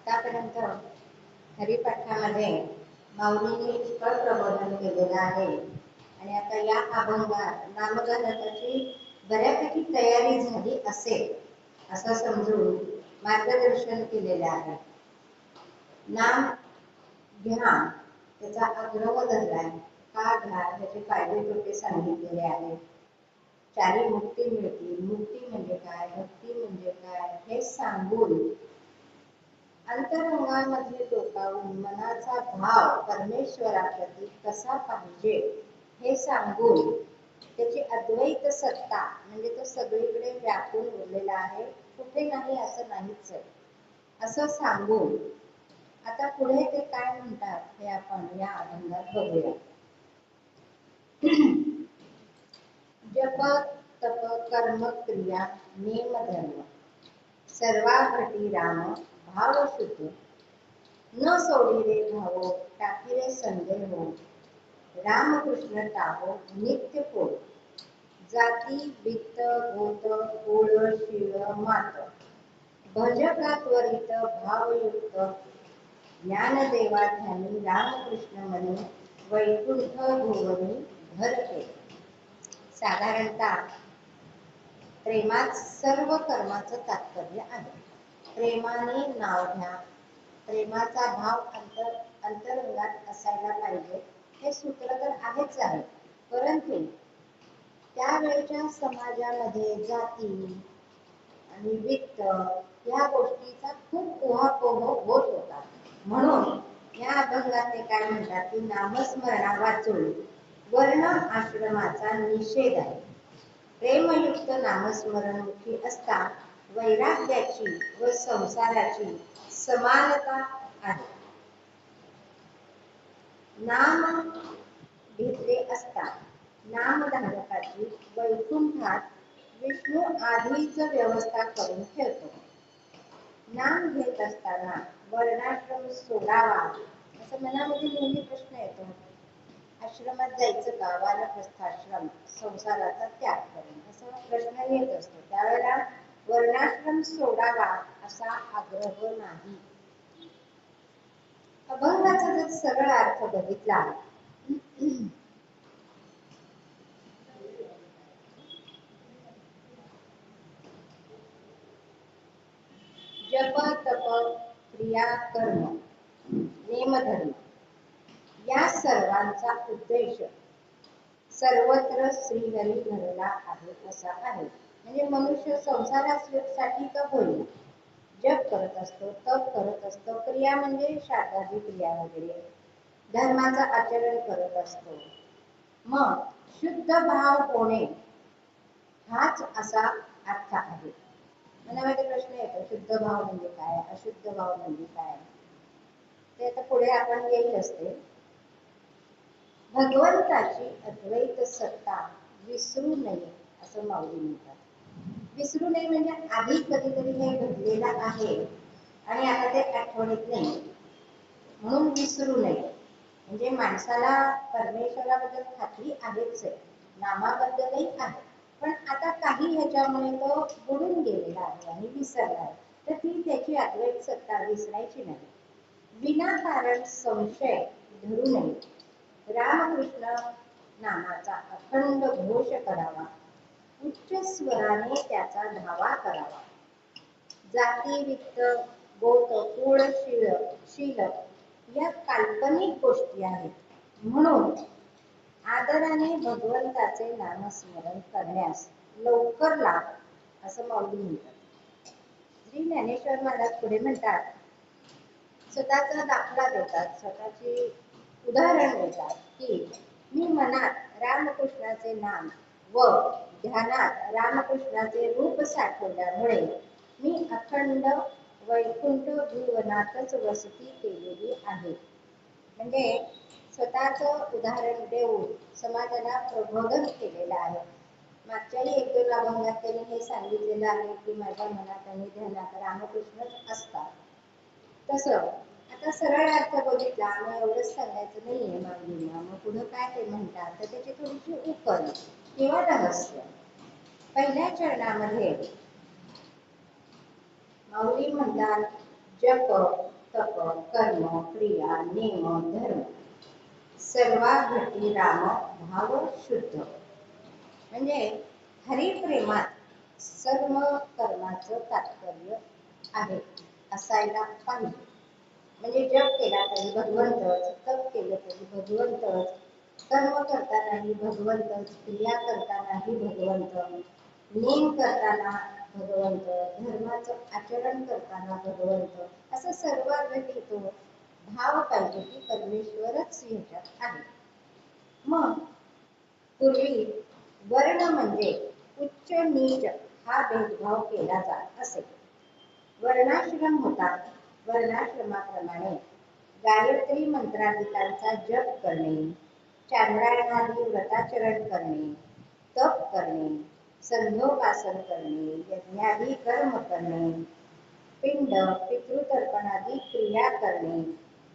आतापर्यंत हरिपाठामध्ये माऊलींनी पुष्कळ प्रबोधन केलेलं आहे आणि आता या अभंगात नामग्रंथाची बऱ्यापैकी तयारी झाली असेल असं समजून मार्गदर्शन केलेले आहे. नाम घ्या त्याचा आग्रह धरलाय. का घ्या त्याचे फायदे तोटे सांगितलेले आहेत. चारी मुक्ती मिळतील. मुक्ती म्हणजे काय, भक्ती म्हणजे काय हे सांगून अंतरंगामध्ये डोकावून मनाचा भाव परमेश्वराप्रती कसा पाहिजे हे सांगून त्याची अद्वैत सत्ता म्हणजे तो सगळीकडे व्यापून उरलेला आहे, कुठे नाही असं नाहीच आहे असं सांगून आता पुढे ते काय म्हणतात हे आपण या अभंगात बघूया. जप तप कर्म क्रिया नेम धर्म सर्वा घटी राम भाव शुद्ध न सोडी रे भावो टाकी रे संदेह हो रामकृष्ण टाहो नित्य को जाती वित्त गोत कुळ शीळ मात भजका त्वरित भावयुक्त ज्ञानदेवा ध्यानी रामकृष्ण मनी वैकुंठ भुवनी घर के. साधारणतः प्रेमात सर्व कर्माचं तात्पर्य आहे. प्रेमाने नाव घ्या, प्रेमाचा भाव अंतरंगात असायला पाहिजे हे सूत्र तर आहेच आहे. परंतु त्यावेळच्या समाजामध्ये जाती आणि वित्त या गोष्टीचा खूप उहापोह होत होता. म्हणून या अभंगात ते काय म्हणतात की नामस्मरणा वाचून वर्ण आश्रमाचा निषेध आहे. प्रेमयुक्त नामस्मरणमुखी असता वैराग्याची व संसाराची समानता आहे. नाम घेतले असता नामधारकाची वैकुंठात विष्णू आधीच व्यवस्था करून ठेवतो. नाम घेत असताना वर्णाश्रम सोडावा असं मनामध्ये नेहमी प्रश्न येतो. आश्रमात जायचं का, वानप्रस्थाश्रम संसाराचा त्याग करून असा प्रश्न येत असतो. त्यावेळेला वर्णाश्रम सोडावा असा आग्रह नाही. अभंगाचा जर सरळ अर्थ बघितला जप तप क्रिया कर्म नेमधर्म या सर्वांचा उद्देश सर्वत्र श्रीहरी धरला आहे असा आहे. म्हणजे मनुष्य संसारासाठी का होईल जप करत असतो, तप करत असतो, क्रिया म्हणजे शारीरिक क्रिया वगैरे, धर्माचं आचरण करत असतो. मग शुद्ध भाव होणे हाच असा अर्थ आहे. मनामध्ये प्रश्न येतो शुद्ध भाव म्हणजे काय, अशुद्ध भाव म्हणजे काय, ते आता पुढे आपण येईल असते. भगवंताची अद्वैत सत्ता विसरू नये असं माऊली म्हणतात. विसरू नये म्हणजे आधी कधीतरी हे घडलेलं आहे आणि आता ते आठवणीत नाही म्हणून विसरू नये. म्हणजे माणसाला परमेश्वराबद्दल खात्री आहेच आहे, नामाबद्दलही आहे, पण आता काही ह्याच्यामुळे तो बुडून गेलेला आहे आणि विसरला आहे, तर ती त्याची अद्वैत सत्ता विसरायची नाही. विनाकारण संशय धरू नये. रामकृष्ण नामाचा अखंड घोष करावा, उच्च स्वराने त्याचा धावा करावा. जाती वित्त गोत कुळ शील या काल्पनिक गोष्टी आहेत, म्हणून आदराने भगवंताचे नामस्मरण करण्यास लवकर लाग असं माऊली म्हणतात. श्री ज्ञानेश्वर महाराज पुढे म्हणतात, स्वतःचा दाखला देतात, स्वतःची उदाहरण देतात की मी मनात रामकृष्णाचे नाम व ध्यानात रामकृष्णाचे रूप साठवल्यामुळे मी अखंड वैकुंठ भुवनातच वसती केलेली आहे. म्हणजे स्वतःचं उदाहरण देऊन समाजाला प्रबोधन केलेलं आहे. मागच्याही एक दोन अभंगात त्यांनी हे सांगितलेलं आहे की माझ्या मनात आणि ध्यानात रामकृष्णच असतात. तसं आता सरळ अर्थ बघितला मग एवढंच सांगायचं नाहीये माऊलींना. मग पुढं काय ते म्हणतात तर त्याची थोडीशी उकल किंवा रहस्य. पहिल्या चरणामध्ये माऊली म्हणतात जप तप कर्म क्रिया नेम धर्म सर्वा घटी राम भाव शुद्ध. म्हणजे हरिप्रेमात सर्व कर्माचं तात्पर्य आहे असायला पाहिजे. म्हणजे जप केला तरी भगवंतच, तप केलं तरी भगवंतच, कर्म करतानाही भगवंतच, क्रिया करतानाही भगवंत, नेम करताना भगवंत, धर्माचं आचरण करताना भगवंत, असं सर्व घटी तो भाव पाहिजे की परमेश्वरच ह्याच्यात आहे. मग पूर्वी वर्ण म्हणजे उच्च नीच हा भेदभाव केला जात असे. वर्णाश्रम होता. वर्णाश्रमाप्रमाणे गायत्री मंत्राधिकांचा जप करणे, चांद्रायणादी व्रताचरण करणे, तप करणे, संध्योपासन करणे, यज्ञादी कर्म करणे, पिंड पितृतर्पणादी क्रिया करणे,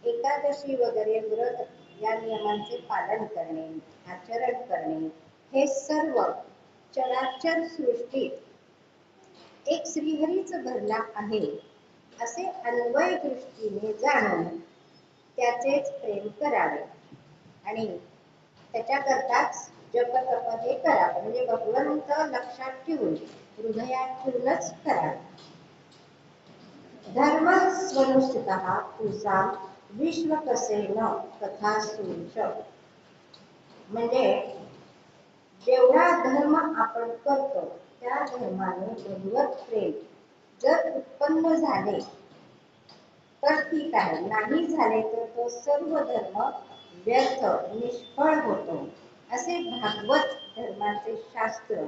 एकादशी वगैरे व्रत या नियमांचे पालन करणे, आचरण करणे, हे सर्व चराचर सृष्टीत एक श्रीहरीच भरला आहे असे अन्वय दृष्टीने जाणून त्याचेच प्रेम करावे आणि त्याच्याकरताच जप तप हे करावे. म्हणजे भगवंत लक्षात ठेवून हृदयात ठेवूनच करावे. धर्म स्वनुष्ठितः पूजा विश्व कसे न कथा सुच. म्हणजे जेवढा धर्म आपण करतो त्या धर्माने भगवत प्रेम जर उत्पन्न झाले तर ठीक आहे, नाही झाले तर तो सर्व धर्म व्यर्थ निष्फळ होतो असे भागवत धर्माचे शास्त्र,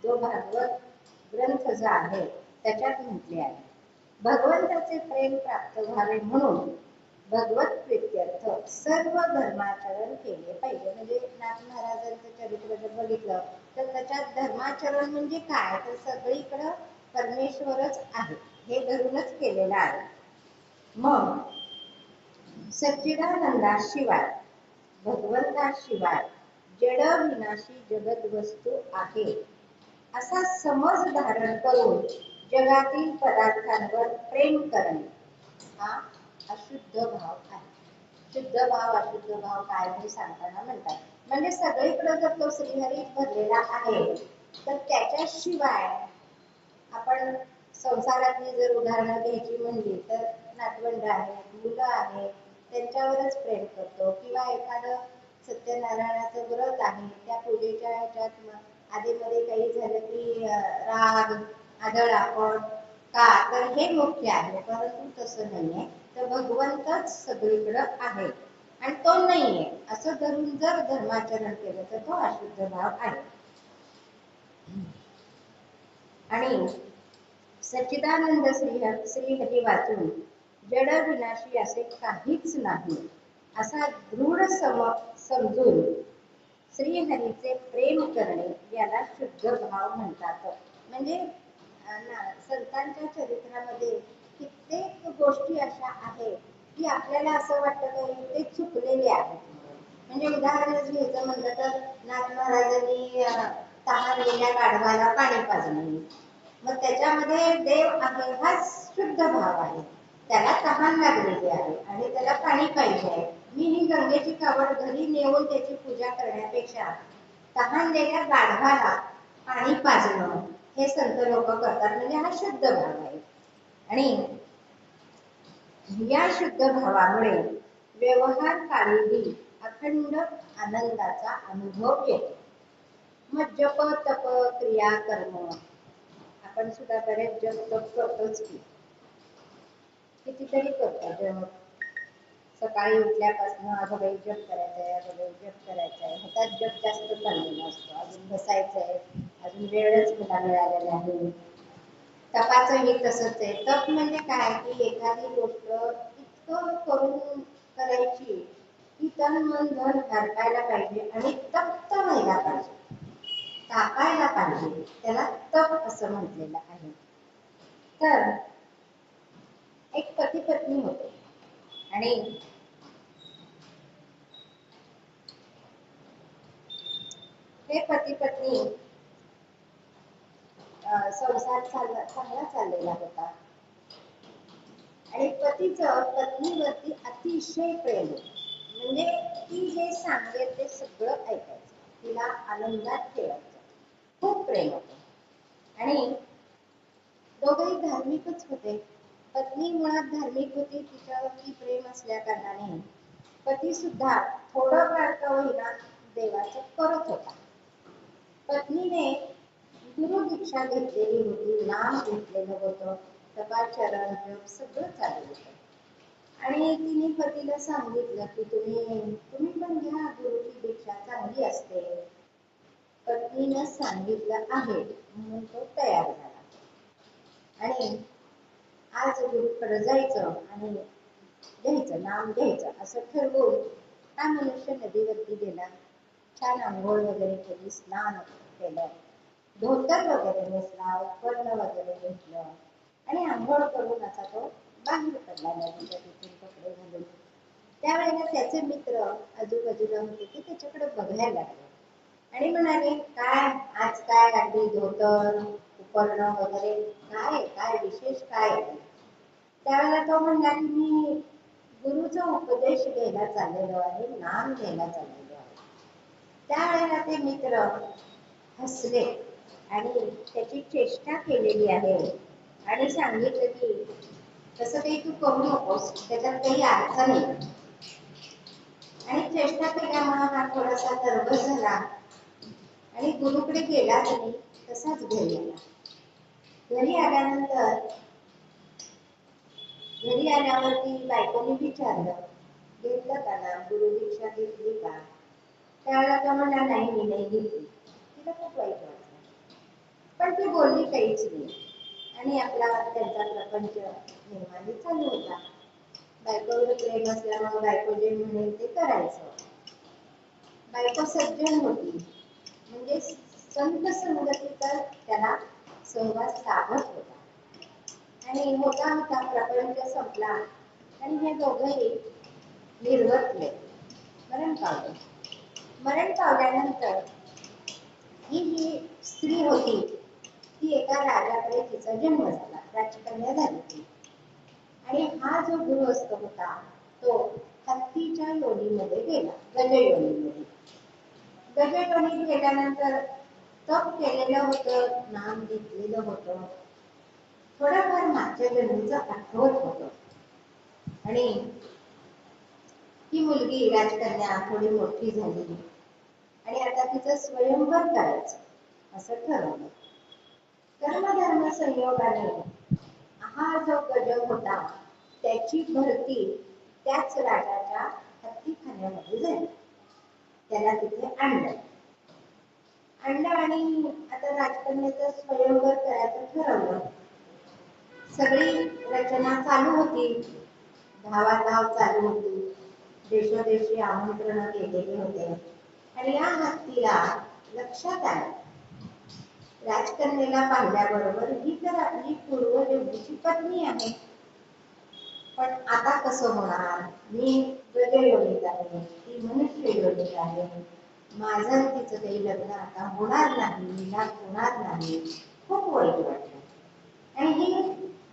जो भागवत ग्रंथ जो आहे त्याच्यात म्हटले आहे. भगवंताचे प्रेम प्राप्त व्हावे म्हणून भगवत प्रीत्यर्थ सर्व धर्माचरण केले पाहिजे. म्हणजे नाथ महाराजांचं चरित्र जर बघितलं तर त्याच्यात धर्माचरण म्हणजे काय, तर सगळीकडं परमेश्वरच आहे हे धरूनच केलेलं आहे. मग सच्चिदानंदाशिवाय भगवंताशिवाय जड विनाशी जगत वस्तू आहे असा समज धारण करून जगातील पदार्थांवर प्रेम करणे हा अशुद्ध भाव आहे. शुद्ध भाव अशुद्ध भाव काय हे सांगताना म्हणतात. म्हणजे सगळीकडे जर तो श्रीहरी भरलेला आहे तर त्याच्याशिवाय आपण संसारातली जर उदाहरणं घ्यायची म्हणली तर नातवंड आहेत, मुलं आहेत, त्यांच्यावरच प्रेम करतो. किंवा एखादं सत्यनारायणाचं व्रत आहे, त्या पूजेच्या ह्याच्यात आधीमध्ये काही झालं की राग आदळ आपण का, तर हे मुख्य आहे. परंतु तसं नाहीये, तर भगवंतच सगळीकडं आहे आणि तो नाहीये असं धरून जर धर्माचरण केलं तर तो अशुद्ध भाव आहे. आणि सच्चिदानंद श्रीहरी वाचून जड विनाशी असे काहीच नाही असा दृढ समजून श्रीहरीचे प्रेम करणे याला शुद्ध भाव म्हणतात. म्हणजे संतांच्या चरित्रामध्ये कित्येक गोष्टी अशा आहेत की आपल्याला असं वाटतं की ते चुकलेले आहेत. म्हणजे उदाहरणच घ्यायचं म्हणलं तर नाथ महाराजांनी तहानलेल्या गाढवाला पाणी पाजणे, मग त्याच्यामध्ये देव आहे हा शुद्ध भाव आहे. त्याला तहान लागलेली आहे आणि त्याला पाणी पाहिजे आहे. मी ही गंगेची कावड घरी नेऊन त्याची पूजा करण्यापेक्षा तहानलेल्या गाढवाला पाणी पाजणं हे संत लोक करतात. म्हणजे हा शुद्ध भाव आहे. आणि या शुद्ध भावामुळे व्यवहार काळीही अखंड आनंदाचा अनुभव येतो. मग जप तप क्रिया कर्म आपण सुद्धा बरेच जप तप करतोच की, कितीतरी करतो जप. सकाळी उठल्यापासून अगोदर जप करायचंय, अगोदर जप करायचंय, हातात जप जास्त चाललेला असतो, अजून बसायचंय, अजून वेळच मला मिळालेला नाही. तपाचंही तसंच आहे. तप म्हणजे काय की एखादी गोष्ट इतकं करून करायची की तन मन धन हरपायला पाहिजे आणि तप्त व्हायला पाहिजे, तापायला पाहिजे, त्याला तप असं म्हटलेलं आहे. तर एक पती पत्नी होते आणि हे पती पत्नी संसार चांगला चाललेला होता आणि पतीचं पत्नीवरती अतिशय प्रेम होतं. म्हणजे ती जे सांगेल ते सगळं ऐकायचं, तिला आनंदात ठेवायचं, खूप प्रेम होतं. आणि दोघेही धार्मिकच होते. पत्नी मुळात धार्मिक होती, तिच्यावरती प्रेम असल्या कारणाने पती सुद्धा थोडंफार का होईना देवाचं करत होता. पत्नीने गुरु दीक्षा घेतलेली होती, नाम घेतलेलं होतं, तपाचरण जप सगळं चालू होतं. आणि तिने पतीला सांगितलं की तुम्ही पण घ्या, गुरुची दीक्षा चांगली असते. पत्नीनं सांगितलं आहे म्हणून तो तयार झाला. आणि आज गुरुकडे जायचं आणि घ्यायचं, नाम घ्यायचं असं ठरवून हा मनुष्य नदीवरती गेला. छान आंघोळ वगैरे केली, स्नान केलं, धोतर वगैरे नेसला, उपकरण वगैरे घेतलं आणि आंघोळ करून असा तो बाहेर पडला नदीच्या तिथून कपडे घालून. त्यावेळेला त्याचे मित्र आजूबाजूला होते ते त्याच्याकडे बघायला लागले आणि म्हणाले, काय आज काय अगदी धोतर उपकरण वगैरे, काय काय विशेष काय आहे? त्यावेळेला तो म्हणला की मी गुरुचा उपदेश घ्यायला चाललेलो आहे, नाम घ्यायला चाललेलो आहे. त्यावेळेला ते मित्र हसले आणि त्याची चेष्टा केलेली आहे आणि सांगितलं की तसं काही तू करू नकोस, त्याच्यात काही अर्थ नाही. आणि चेष्टा केल्यामुळे हा थोडासा नर्वस झाला आणि गुरुकडे गेलाच नाही, तसाच घरी आला. घरी आल्यावरती बायकोने विचारलं, घेतलं का ना, गुरु दीक्षा घेतली का? त्यावेळेला तो म्हणला, नाही मी नाही घेतली. तिला खूप वाईट वाटलं, पण ती बोलली काहीच नाही आणि आपला त्यांचा प्रपंच निर्माण चालू होता. बायकोवर प्रेम असल्यामुळे बायको जे म्हणेल ते करायचं. बायको सज्जन होती, म्हणजे संत संगतीचा त्याला सहवास लाभत होता. आणि होता होता प्रपंच संपला आणि हे दोघंही निर्वतले, मरण पावले. मरण पावल्यानंतर ही स्त्री होती ती एका राजाकडे तिचा जन्म झाला, राजकन्या झाली ती. आणि हा जो गृहस्थ होता तो हत्तीच्या योनीमध्ये गेला, गजयोनीमध्ये. गजयोनीत गेल्यानंतर तप केलेलं होतं, नाम घेतलेलं होतं, थोडंफार मागच्या जन्मीचं आठवत होतं. आणि ही मुलगी राजकन्या थोडी मोठी झाली आणि आता तिचं स्वयंवर करायचं असं ठरवलं. कर्मधर्म संयोगाने हा जो गजब होता त्याची भरती त्याच राजाच्या हत्तीखान्यामध्ये झाली. त्याला तिथे आणलं आणि आता राजकन्याचं स्वयंवर करायचं ठरवलं. सगळी रचना चालू होती, धावाधाव चालू होती, देशोदेशी आमंत्रण केलेले होते. आणि या हत्तीला लक्षात आलं, राजकन्येला पाहिल्याबरोबर ही तर आपली पूर्वजन्मीची पत्नी आहे, पण आता कसं होणार? मी गजयोनीत आहे, ती मनुष्य योनीत आहे, माझं तिचं काही लग्न आता होणार नाही, विलाप होणार नाही. खूप वाईट वाटलं आणि हे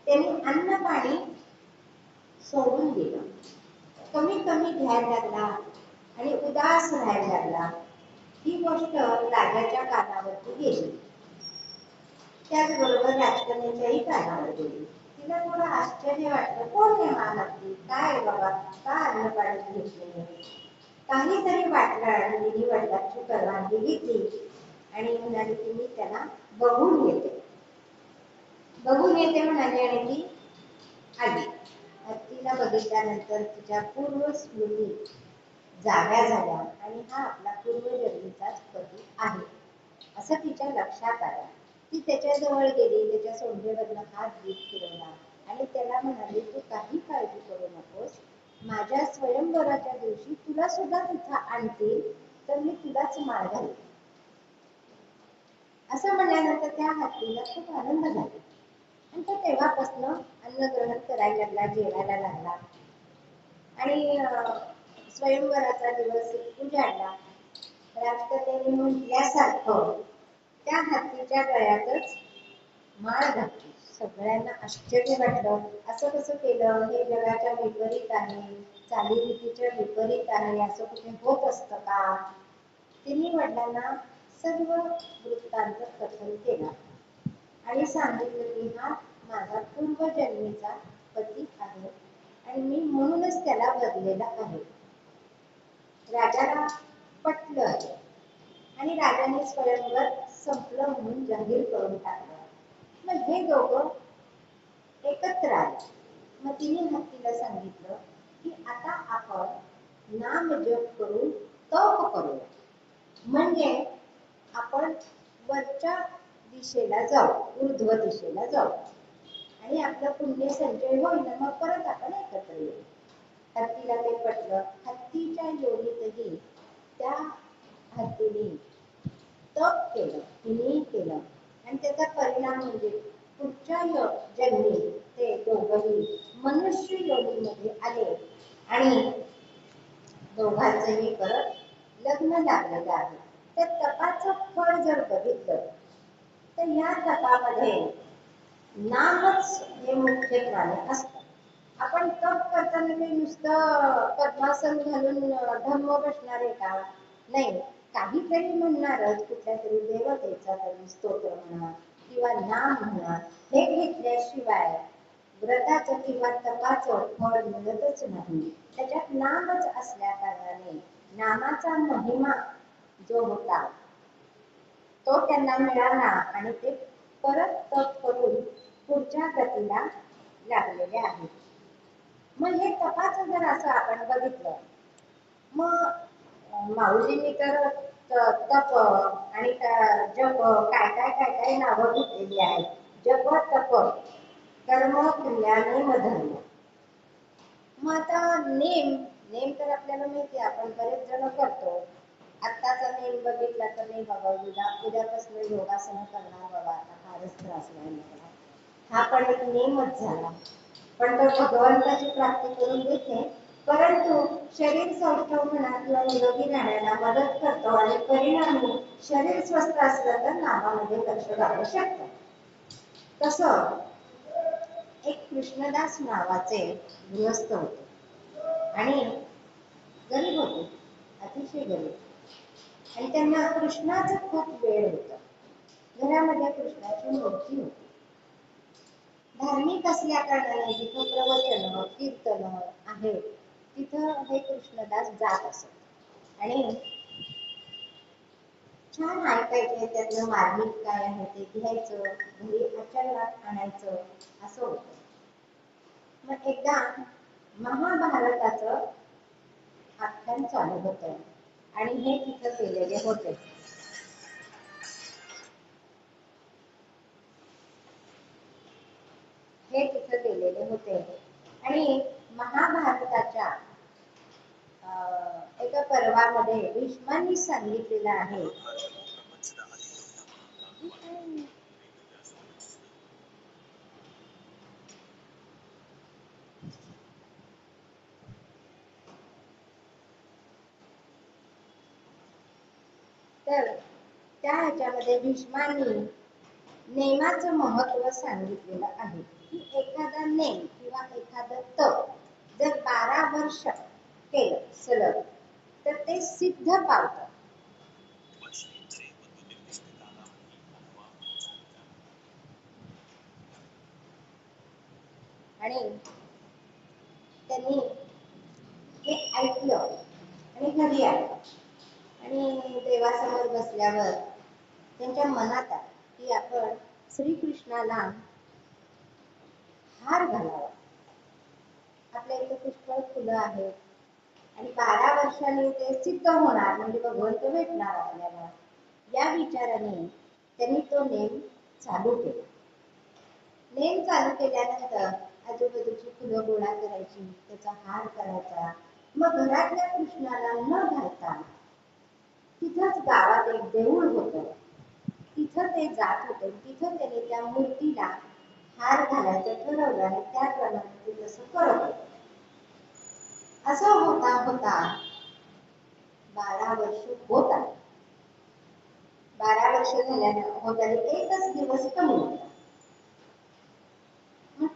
त्यांनी अन्न पाणी सोडून दिलं, कमी कमी घ्यायला लागला आणि उदास राहायला लागला. ही गोष्ट राजाच्या कानावरती गेली, त्याचबरोबर राजकन्याच्याही कानावर गेली. तिला थोडं आश्चर्य वाटलं, कोण आहे महाराष्ट्री, काय बाबा का अन्न पाणी घेतले? काहीतरी वाटलं आणि तिने वडिलांची परवानगी घेतली आणि म्हणाली की मी त्याला बघून येते म्हणाली. आणि ती आली. हत्तीला बघितल्यानंतर तिच्या पूर्व स्मृती जाग्या झाल्या आणि हा आपला पूर्वजन्मीचाच पती आहे असं तिच्या लक्षात आलं. ती त्याच्याजवळ गेली, त्याच्या सोंडेवरनं हात घेत फिरवला आणि त्याला म्हणाली, तू काही काळजी करू नकोस, माझ्या स्वयंवराच्या दिवशी तुला सुद्धा तिथं आणतील, तर मी तुलाच माळ घालीन. असं म्हणल्यानंतर त्या हत्तीला खूप आनंद झाला आणि तो तेव्हापासून अन्न ग्रहण करायला लागला, जेवायला लागला. आणि स्वयंवराचा दिवस उजाडला. राजकन्येने म्हटल्यासारखं त्या हत्तीच्या गळ्यातच माळ घातली, सगळ्यांना आश्चर्य वाटलं. असं कसं केलं? हे जगाच्या विपरीत आहे, चालीरीतीच्या विपरीत आहे, असं कुठे होत असतं का? तिन्ही वडिलांना सर्व वृत्तांत कथन केला आणि सांगितलं की हा माझा पूर्वजन्मीचा पती आहे आणि मी म्हणूनच त्याला बदलेला आहे. राजाला पटलं आहे आणि राजाने स्वयंवर संपलं म्हणून जाहीर करून टाकलं. मग हे दोघं एकत्र आले. मग तिने हत्तीला सांगितलं की आता आपण नाम जप करून तप करूया, म्हणजे आपण वरच्या दिशेला जाऊ, ऊर्ध्व दिशेला जाऊ आणि आपलं पुण्य संचय होईल, मग परत आपण एकत्र येऊ. हत्तीला ते पटलं. हत्तीच्या योनीतही त्या हत्तीने तप केलं, तिने केलं आणि त्याचा परिणाम म्हणजे पुढच्या जन्मी ते दोघंही मनुष्य योनीमध्ये आले आणि दोघांचंही परत लग्न लागलेलं आहे. त्या तपाचं फळ जर बघितलं तर या तपामध्ये नामच हे मुख्यत्वाने असतं. आपण तप करताना काही नुसतं पद्मासन घालून धम्म बसणार आहे का? नाही, काहीतरी म्हणणारच, कुठल्या तरी देवतेचा तरी स्तोत्र म्हणा किंवा नाम म्हणा. हे घेतल्याशिवाय व्रताचं किंवा तपाचं फळ मिळतच नाही. त्याच्यात नामच असल्या कारणाने नामाचा महिमा जो होता तो त्यांना मिळाला आणि ते परत तप करून पुढच्या गतीला लागलेले आहेत. मग हे तपाचं जर असं आपण बघितलं, मग माऊलींनी तर तप आणि जप काय काय काय काय नावं घेतलेली आहेत. जप, तप, कर्म, क्रिया, नेम, धर्म. मग आता नेम नेम तर आपल्याला माहिती आहे, आपण बरेच जण करतो. आत्ताचा नेम बघितला तर नाही बाबा, उद्यापासून योगासनं करणार बाबा, आता फारच त्रास नाही मला, हा पण एक नेमच झाला. पण तो भगवंताची प्राप्ती करून देते, परंतु शरीर सौष्ठव म्हणा किंवा निरोगी राहण्याला मदत करतो आणि परिणामी शरीर स्वस्थ असलं तर नामामध्ये लक्ष लागू शकतं. तसं एक कृष्णदास नावाचे गृहस्थ होते आणि गरीब होते, अतिशय गरीब, आणि त्यांना कृष्णाचं खूप वेळ होतं. घरामध्ये कृष्णाची मूर्ती होती. धार्मिक असल्या कारणाने जिथं प्रवचन कीर्तन आहे तिथं हे कृष्णदास जात असत आणि छान ऐकायचे, त्यातलं मार्मिक काय आहे ते घ्यायचं, घरी आचरणात आणायचं, असं होतं. मग एकदा महाभारताचं आख्यान चालू होतं आणि हे तिथं केलेले होते. हे तिथं गेलेले होते आणि महाभारताच्या एका पर्वामध्ये भीष्मांनी सांगितलेलं आहे तर त्या ह्याच्यामध्ये भीष्मांनी नेमाचं महत्व सांगितलेलं आहे की एखादा नेम किंवा एखादं तप जर 12 वर्ष केलं सलग तर ते सिद्ध पावतं. आणि त्यांनी हे ऐकलं आणि घरी आलं आणि देवासमोर बसल्यावर त्यांच्या मनात आलं की आपण श्रीकृष्णाला हार घालावा. आपल्या इथे पुष्कळ फुलं आहेत आणि 12 वर्षांनी ते सिद्ध होणार, म्हणजे भगवंत भेटणार आपल्याला. या विचाराने त्यांनी तो नेम चालू केला. नेम चालू केल्यानंतर आजूबाजूची फुलं गोळा करायची, त्याचा हार करायचा. मग घरातल्या कृष्णाला न घालता तिथंच गावात एक देऊळ होतं, तिथं ते जात होते. तिथं त्याने त्या मूर्तीला हार घालायचं ठरवलं आणि त्याप्रमाणे ते तसं करत होते. असं होता होता 12 वर्ष होत आली. 12 वर्ष झाल्यानं होत आली. एकच दिवस कमी होता.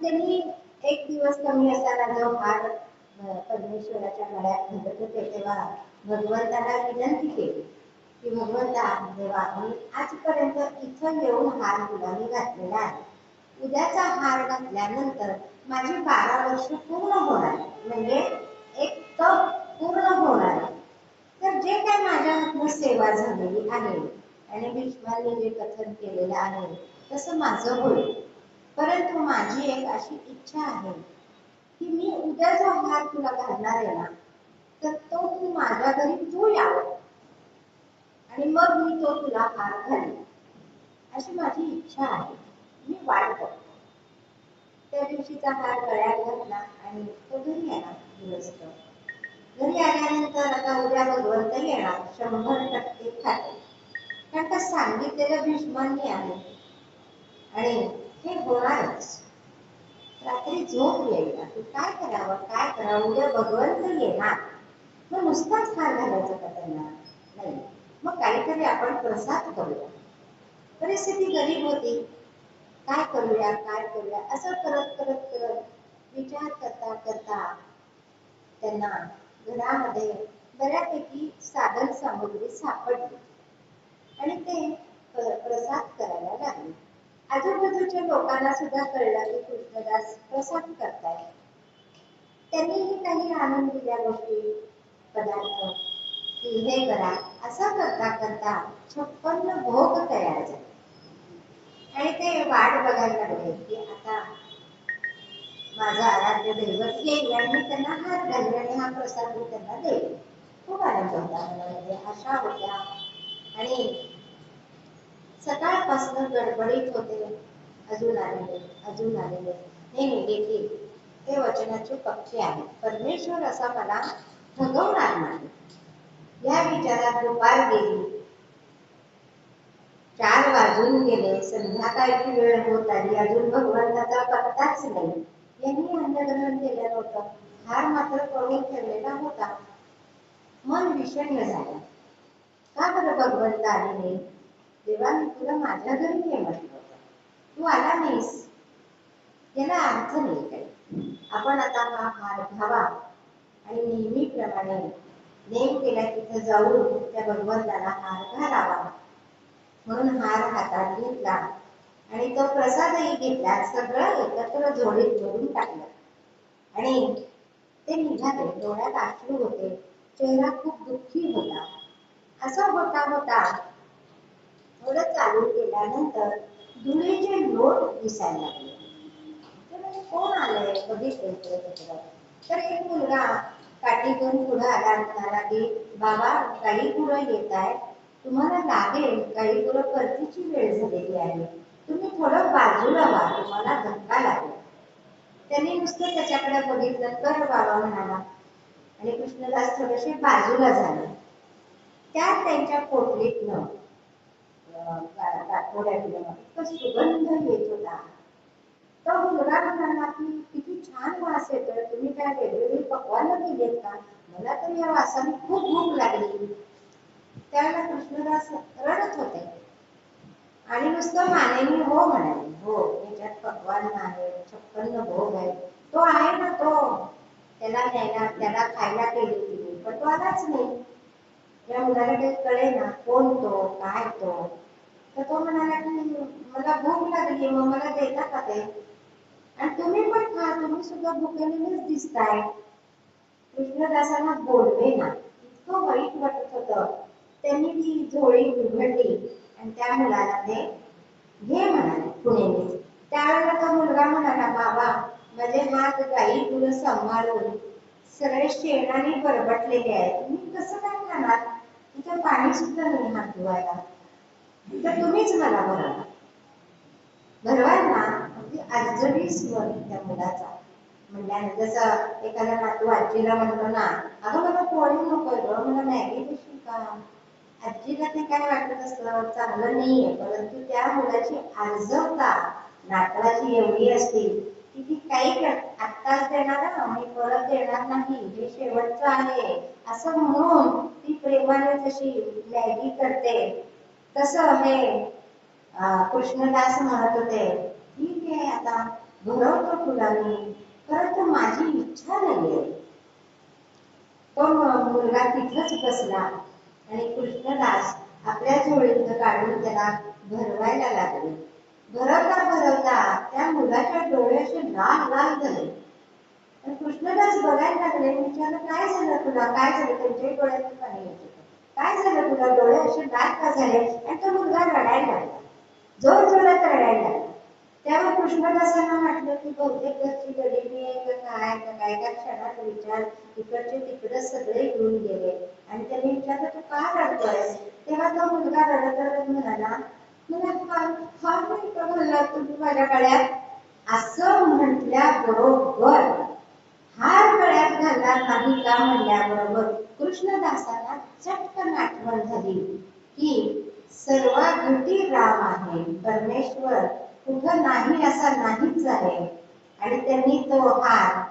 त्यांनी एक दिवस कमी असताना जो हार परमेश्वराच्या गळ्यात घालत होते तेव्हा भगवंताला विनंती केली की भगवंता देवा मी आजपर्यंत इथं येऊन हार तुला मी घातलेला आहे, उद्याचा हार घातल्यानंतर माझी 12 वर्ष पूर्ण होणार, म्हणजे एक तप पूर्ण होणार, तर जे काय माझ्या हातून सेवा झालेली आहे आणि भीष्मांनी जे कथन केलेलं आहे तसं माझं होईल, परंतु माझी एक अशी इच्छा आहे की मी उद्या जो हार तुला घालणार आहे ना, तर तो तू माझ्या घरी तू यावं आणि मग मी तो तुला हार घालीन, अशी माझी इच्छा आहे, मी वाट बघतो. त्या दिवशीचा हार गळ्यात घातला आणि तो घरी आला. दिवसभर घरी आल्यानंतर आता उद्या भगवंत येणार 100% खाते, कारण का सांगितलेलं भीष्मांनी आहे आणि हे होणारच. रात्री झोप येईल, तू काय करावं उद्या भगवंत येणार, मग नुसताच हार घालायचं का त्यांना? नाही, मग काहीतरी आपण प्रसाद करूया. परिस्थिती गरीब होती, काय करूया असं करत करत करत विचार करता करता त्यांना घरामध्ये बऱ्यापैकी साधन सामग्री सापडली आणि ते प्रसाद करायला लागले. आजूबाजूच्या लोकांना सुद्धा कळलं की कृष्णदास प्रसाद करतायत. त्यांनीही काही आणून दिल्या गोष्टी, पदार्थ की हे करा. असं करता करता 56 भोग तयार झाले आणि ते वाट बघायला लागले की आता माझं आराध्य दैवत येईल आणि मी त्यांना हात घालले आणि हा प्रसाद मी त्यांना देईल. खूप आनंद होता मनामध्ये, आशा होत्या आणि सकाळपासून गडबडीत होते. अजून आलेले नेहमी देखील ते वचनाचे पक्षी आहेत. परमेश्वर असा मला ठगवणार नाही या विचारात दुपार गेली. 4 वाजून गेले, संध्याकाळची वेळ होत आली, अजून भगवंताचा पत्ताच नाही. यांनी अन्नग्रहण केलं नव्हतं, हार मात्र करून ठेवलेला होता. मन विषण्ण झालं. का बरं भगवंत आले नाही? देवा मी तुला माझ्या घरी ये म्हटलं होतं, तू आला नाहीस, याला अर्थ नाही काही. आपण आता हा हार घ्यावा आणि नेहमीप्रमाणे नेम केला तिथं जाऊन त्या भगवंताला हार घालावा. म्हणून हार हातात घेतला आणि तो प्रसादही घेतला, सगळं एकत्र झोळीत भरून टाकलं आणि ते निघाले. डोळ्यात अश्रू होते, चेहरा खूप दुःखी होता. असं होता होता थोडं चालून गेल्यानंतर धुळीचे लोट दिसायला लागले. ते म्हणजे कोण आलंय, बघितलं इकडे तिकडे, तर एक मुलगा काठी घेऊन पुढे आला, म्हणाला की बाबा काही गुरं येत आहेत, तुम्हाला लागेल, काही गुरं परतीची वेळ झालेली आहे, तुम्ही थोडं बाजूला व्हा, तुम्हाला धक्का लागेल. त्यांनी नुसतं त्याच्याकडे बघितलं, तर बाबा म्हणाला आणि कृष्णदास थोडेसे बाजूला झाले. त्यात त्यांच्या पोटलीतनं इतकं सुगंध येत होता. तो मुलगा म्हणाला की किती छान वास येतोय, तुम्ही काय वेगवेगळी पक्वान केलीत का? मला तर या वासाने खूप भूक लागली. त्यावेळेला कृष्णदास रडत होते आणि नुसतं मानेने हो म्हणाले. हो, याच्यात पक्वान आहे, 56 भोग आहे, तो आहे ना, तो त्याला न्यायला, त्याला खायला केली तिने, पण तो आलाच नाही. या मुलाला काही कळे ना, कोण तो, काय तो. तर तो म्हणाला की मला भूक लागली, मग मला देता का ते? आणि तुम्ही पण खा, तुम्ही सुद्धा भुकेलेच दिसताय. कृष्णदासांना बोलवे ना, इतकं वाईट वाटत होतं. त्यांनी ती झोळी उघडली आणि त्या मुलाला ते घे म्हणाले पुणेने. त्यावेळेला तो मुलगा म्हणाला, बाबा माझे हात गाई गुरं सांभाळून सगळे शेणाने बरबटलेले आहेत, तुम्ही कसं काय खाणार? तिथं पाणी सुद्धा नाही हात धुवायला, तर तुम्हीच मला भरवाल ना. अगदी आजही स्वर त्या मुलाचा म्हणल्याने, जसं एखादा नातू आजीला म्हणतो ना, अगं मला पोळी नकोय ग, मला मॅगी देशील का? आजीला ते काय वाटत असतं, चांगलं नाहीये, परंतु त्या मुलाची आर्जवता नातवाची एवढी असते की ती काही आत्ताच देणार आणि परत देणार नाही, हे शेवटचं आहे असं म्हणून ती प्रेमाने जशी मॅगी करते, तसं हे कृष्णदास म्हणत होते, ठीक आहे आता भरवतो फुलांनी, परंतु माझी इच्छा नाहीये. तो मुलगा तिथंच बसला आणि कृष्णदास आपल्या झोळीतून काढून त्याला भरवायला लागले. भरवता भरवता त्या मुलाच्या डोळे असे लाल लाल झाले. कृष्णदास बघायला लागले, विचारलं काय झालं तुला, काय झालं? त्यांच्याही डोळ्यातून पाणी येत होतं. काय झालं तुला, डोळे असे लाल का झाले? आणि तो मुलगा रडायला लागला, जोर जोरात रडायला लागला. तेव्हा कृष्णदासांना वाटलं की बहुतेक घरची गरिबी आहे का काय त्या क्षणात विचार इकडचे तिकडे सगळे घेऊन गेले आणि त्यांनी विचारलं तू का रडतोयस? तेव्हा तो मुलगा रडत रडत म्हणाला, मला फार नाही का घालला तुम्ही माझ्या गळ्यात? असं म्हटल्याबरोबर हार गळ्यात घालणार नाही का म्हणल्याबरोबर कृष्णदासाला चटकन आठवण झाली की सर्वाघटी राम आहे, परमेश्वर कुठं नाही असा नाहीच आहे. आणि त्यांनी तो हार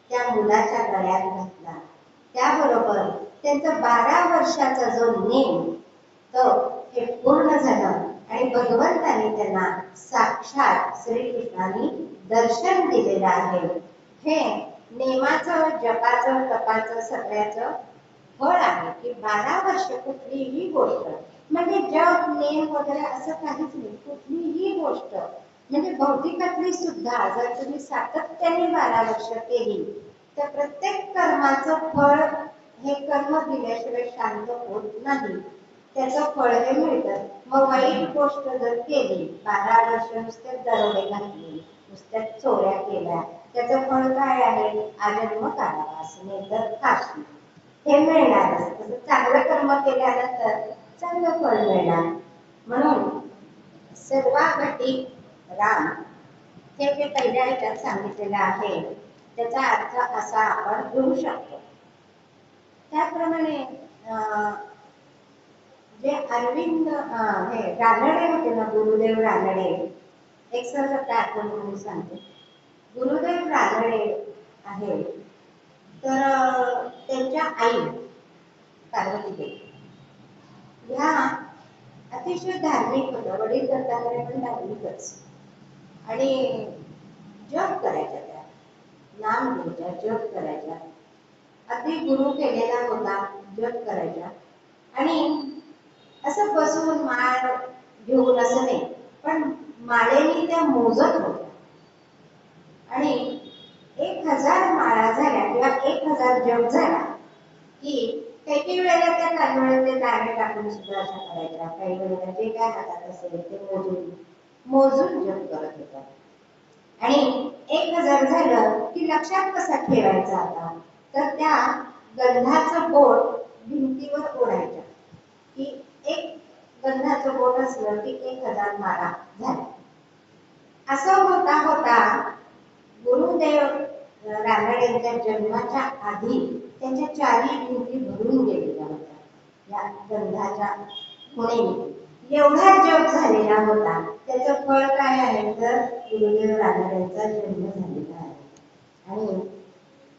त्या मुलाच्या गळ्यात घातला. त्याबरोबर त्यांचा 12 वर्षाचा जो नेम तो हे पूर्ण झालं आणि भगवंताने त्यांना साक्षात श्रीकृष्णाने दर्शन दिलेलं आहे. हे नेमाचं, जपाचं, तपाचं सगळ्याचं फळ आहे की 12 वर्ष कुठलीही गोष्ट म्हणजे जप नेम वगैरे असं काहीच नाही. कुठलीही गोष्ट म्हणजे भौतिकातली सुद्धा जर तुम्ही सातत्याने 12 वर्ष केली तर प्रत्येक कर्माचं फळ हे कर्म दिल्याशिवाय शांत होत नाही. त्याचं फळ हे मिळतं. मग वाईट गोष्ट जर केली, 12 वर्ष नुसते दरोडे घातले, नुसत्या चोऱ्या केल्या, त्याचं फळ काय आहे? आजन्म कारावास, नाहीतर फाशी. हे मिळणारच. चांगलं कर्म केल्यानंतर चांगलं फळ मिळणार. म्हणून सर्वाघटी राम हे जे पहिल्या ह्याच्यात सांगितलेलं आहे त्याचा अर्थ असा आपण घेऊ शकतो. त्याप्रमाणे जे अरविंद हे रानडे होते ना, गुरुदेव रानडे, एक सहज आठवण म्हणून सांगते. गुरुदेव रानडे आहे तर त्यांच्या आई पार्वतीदेवी ह्या अतिशय धार्मिक होत्या. वडील दत्तात्रय पण धार्मिकच आणि जप करायच्या, त्या नाम घ्यायच्या, जप करायच्या. अगदी गुरु केलेला होता, जप करायच्या. आणि असं बसून माळ घेऊन असं नाही, पण माळेनी त्या मोजत होत्या. आणि 1000 माळा झाल्या किंवा 1000 जप झाला की काही वेळेला त्या तांदूळाचे दाणे टाकून सुद्धा अशा करायच्या. काही वेळेला जे काय हातात असेल ते मोजून जप करत होता. आणि 1000 झालं की लक्षात कसा ठेवायचा आता, तर त्या गंधाचं बोट भिंतीवर ओढायच्या की एक गंधाचं बोट असलं की 1000 माळा झाल्या. असं होता होता गुरुदेव रानडेंच्या जन्माच्या आधी त्यांच्या 4 भिंती भरून गेलेल्या होत्या या गंधाच्या खुणेने. एवढा जप झालेला होता. त्याचं फळ काय आहे तर गुरुदेव रानडेंचा जन्म झालेला आहे. आणि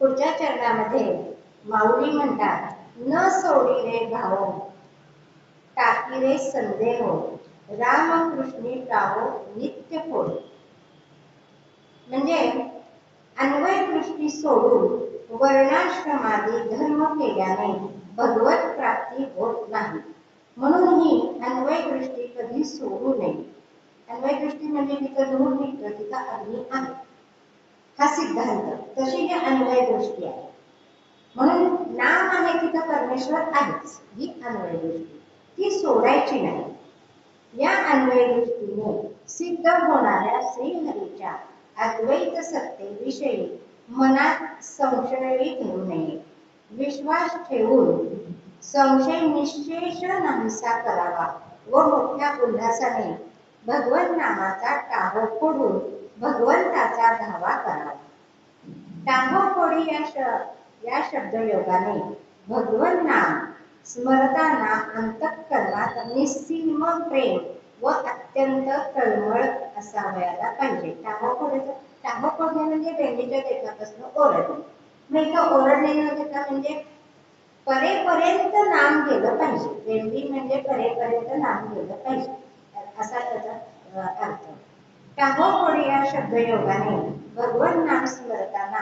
पुढच्या चरणामध्ये माऊली म्हणतात, न सोडी रे भाव टाकी रे संदेह, रामकृष्णी प्राहो नित्य फोड. म्हणजे अन्वय दृष्टी सोडून वर्णाश्रमादी धर्म केल्याने भगवत प्राप्ती होत नाही. म्हणून ही अन्वय दृष्टी कधी सोडू नये. अन्वय दृष्टी म्हणजे तिथं नूर निघतं, तिथं अग्नी आहे, हा सिद्धांत. तशी ही अन्वय दृष्टी आहे. म्हणून नाम आहे तिथं परमेश्वर आहेच, ही अन्वय दृष्टी, ती सोडायची नाही. या अन्वय दृष्टीने सिद्ध होणाऱ्या श्रीहरीच्या अद्वैत सत्तेविषयी मनात संशयही ठेवू नये. विश्वास ठेवून संशय निश्चेष नाहीसा करावा व मोठ्या उल्हासाने भगवत नामाचा टाहो फोडून भगवंताचा धावा करावा. टाहो फोडी या शब्दयोगाने भगवत नाम स्मरताना अंतःकरणात निस्सीम प्रेम व अत्यंत तळमळ असावयाला पाहिजे. टाहो फोडणे म्हणजे बेंबीच्या देठापासून ओरडणे. नाही का, ओरडणे न देता म्हणजे परेपर्यंत नाम गेलं पाहिजे. बेंबी म्हणजे परेपर्यंत नाम गेलं पाहिजे, असा त्याचा अर्थ. टाहो फोडी या शब्दयोगाने भगवान नाम स्मरताना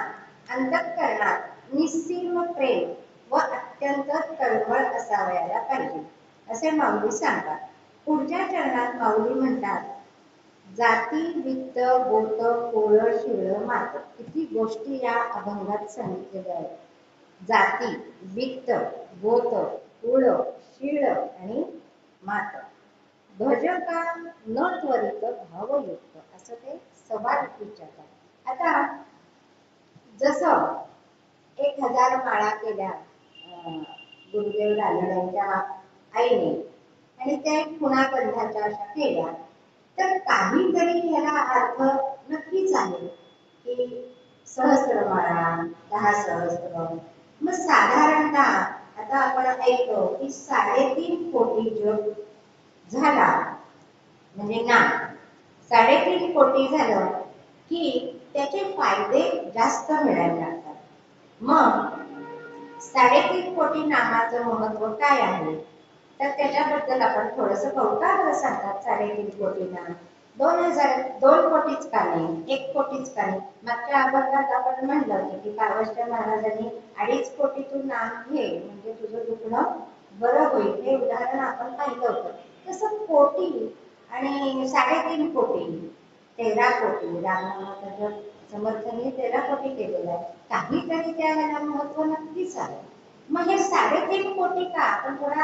अंतःकरणात निस्सीम प्रेम व अत्यंत तळमळ असावयाला पाहिजे असे माऊली सांगतात. पुढच्या चरणात माऊली म्हणतात, जाती वित्त गोत कुळ शिळ मात. किती गोष्टी या अभंगात सांगितलेल्या आहेत. जाती, वित्त, गोत, कुळ, शीळ आणि मात. भजका न त्वरित भावयुक्त असं ते सवाल विचारतात. आता जसं 1000 माळा केल्या गुरुदेव रानड्यांच्या आईने आणि त्या खुणा बंधाच्या अशा केल्या, तर काहीतरी याला अर्थ नक्कीच आहे की सहस्त्रमाळा 10 सहस्त्र. मग साधारणतः आता आपण ऐकतो की 3.5 कोटी जग झाला म्हणजे ना 3.5 कोटी झालं की त्याचे फायदे जास्त मिळायला लागतात. मग 3.5 कोटी नामाचं महत्व काय आहे, तर त्याच्याबद्दल आपण थोडंसं बहुतांश सांगतात. 3.5 कोटी नाम 2 कोटीच का नाही, 1 कोटीच का नाही. मागच्या अभंगात आपण म्हणलं की पावसच्या महाराजांनी 2.5 कोटीतून नाम घे म्हणजे तुझं दुखणं बरं होईल. हे उदाहरण आपण पाहिलं होतं. तसं कोटी आणि 3.5 कोटी 13 कोटी रामनामाचं जप समर्थांनी 13 कोटी केलेलं आहे. काहीतरी त्याला महत्व नक्कीच आहे. मग हे 3.5 कोटी का, आपण थोडा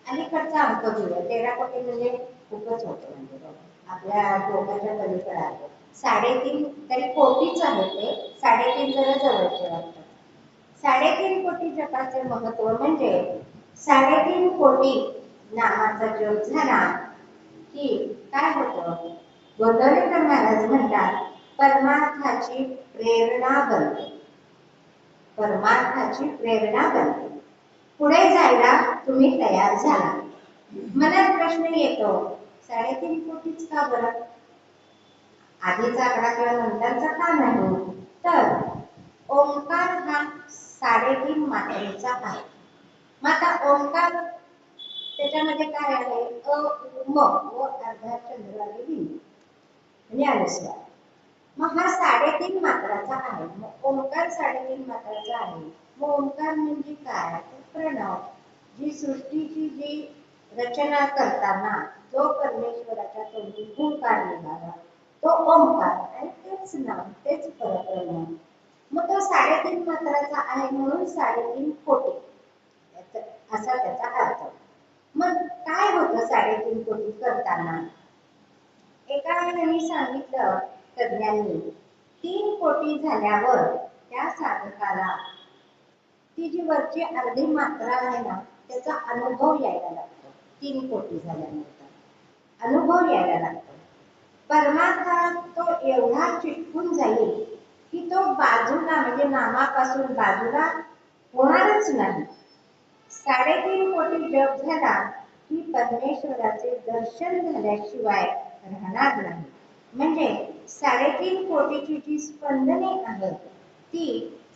अलीकडचा अंक घेऊया. 13 कोटी म्हणजे खूपच होतं, म्हणजे आपल्या डोक्याच्या पलीकडे आहे. 3.5 तरी कोटीच आहे ते, 3.5 जरा जवळचे वाटतात. 3.5 कोटी जपाचे महत्व म्हणजे 3.5 कोटी नामाचा जप झाला की काय होतं. गोंदवलेकर महाराज म्हणतात, परमार्थाची प्रेरणा बनते. परमार्थाची प्रेरणा बनते. पुढे जायला तुम्ही तयार झाला. मनात प्रश्न येतो, 3.5 कोटीच का बरं, आधीचा आकडा किंवा नंतरचा का नाही. तर ओंकार हा 3.5 मात्रेचा आहे. मग आता ओंकार त्याच्यामध्ये काय आहे, अ म व अर्धा चंद्रावी बिंदू म्हणजे अनुस्वार. मग हा 3.5 मात्राचा आहे. मग ओंकार 3.5 मात्राचा आहे. मग ओंकार म्हणजे काय, प्रणव. जी सृष्टीची जी रचना करताना जो परमेश्वराच्या तोंडी हुंकार निघाला तो ओंकार, आणि तेच नाम, तेच परब्रह्म. मग तो 3.5 मात्राचा आहे म्हणून 3.5 कोटी असा त्याचा अर्थ. मग काय होतं 3.5 कोटी करताना. एका यांनी सांगितलं तज्ञांनी, 3 कोटी झाल्यावर त्या साधकाला ती जी वरची अर्धी मात्रा आहे ना त्याचा अनुभव यायला लागतो. 3 कोटी झाल्यानंतर अनुभव यायला लागतो. परमार्थात तो एवढा चिटकून जाईल की तो बाजूला म्हणजे नामापासून बाजूला होणारच नाही. 3.5 कोटी जप झाला की परमेश्वराचे दर्शन झाल्याशिवाय राहणार नाही. म्हणजे 3.5 कोटीची जी स्पंदने आहेत ती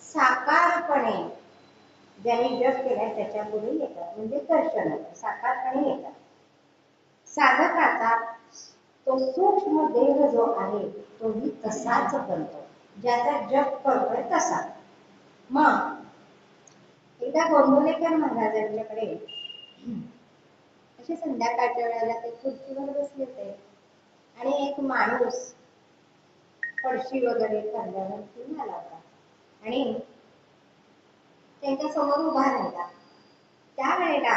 साकारपणे ज्यांनी जप केलाय त्याच्या पुढे येतात, म्हणजे दर्शनात साकारपणे येतात. साधकाचा तो सूक्ष्म देह जो आहे तोही तसाच बनतो, ज्याचा जप करतोय तसा. मग एकदा गोंदवलेकर महाराजांच्याकडे असे संध्याकाळच्या वेळेला ते खुर्चीवर बसले होते आणि एक माणूस पडशी वगैरे खांद्यावर घेऊन आला होता आणि त्यांच्या समोर उभा राहिला. त्यावेळेला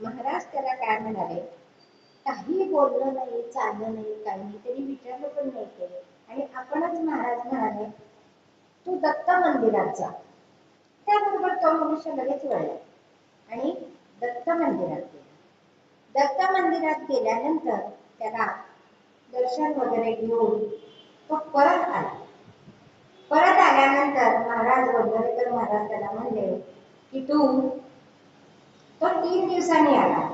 महाराज त्याला काय म्हणाले, काही बोललं नाही, चाललं नाही, काही नाही, त्यांनी विचारलं पण नाही केलं. आणि आपणच महाराज म्हणाले, तू दत्त मंदिरात जा. त्याबरोबर तो मनुष्य लगेच वळला आणि दत्त मंदिरात गेला. दत्त मंदिरात गेल्यानंतर त्याला दर्शन वगैरे घेऊन तो परत आला. परत आल्यानंतर महाराज गोंदवलेकर महाराज त्याला म्हणले की तो 3 दिवसांनी आला.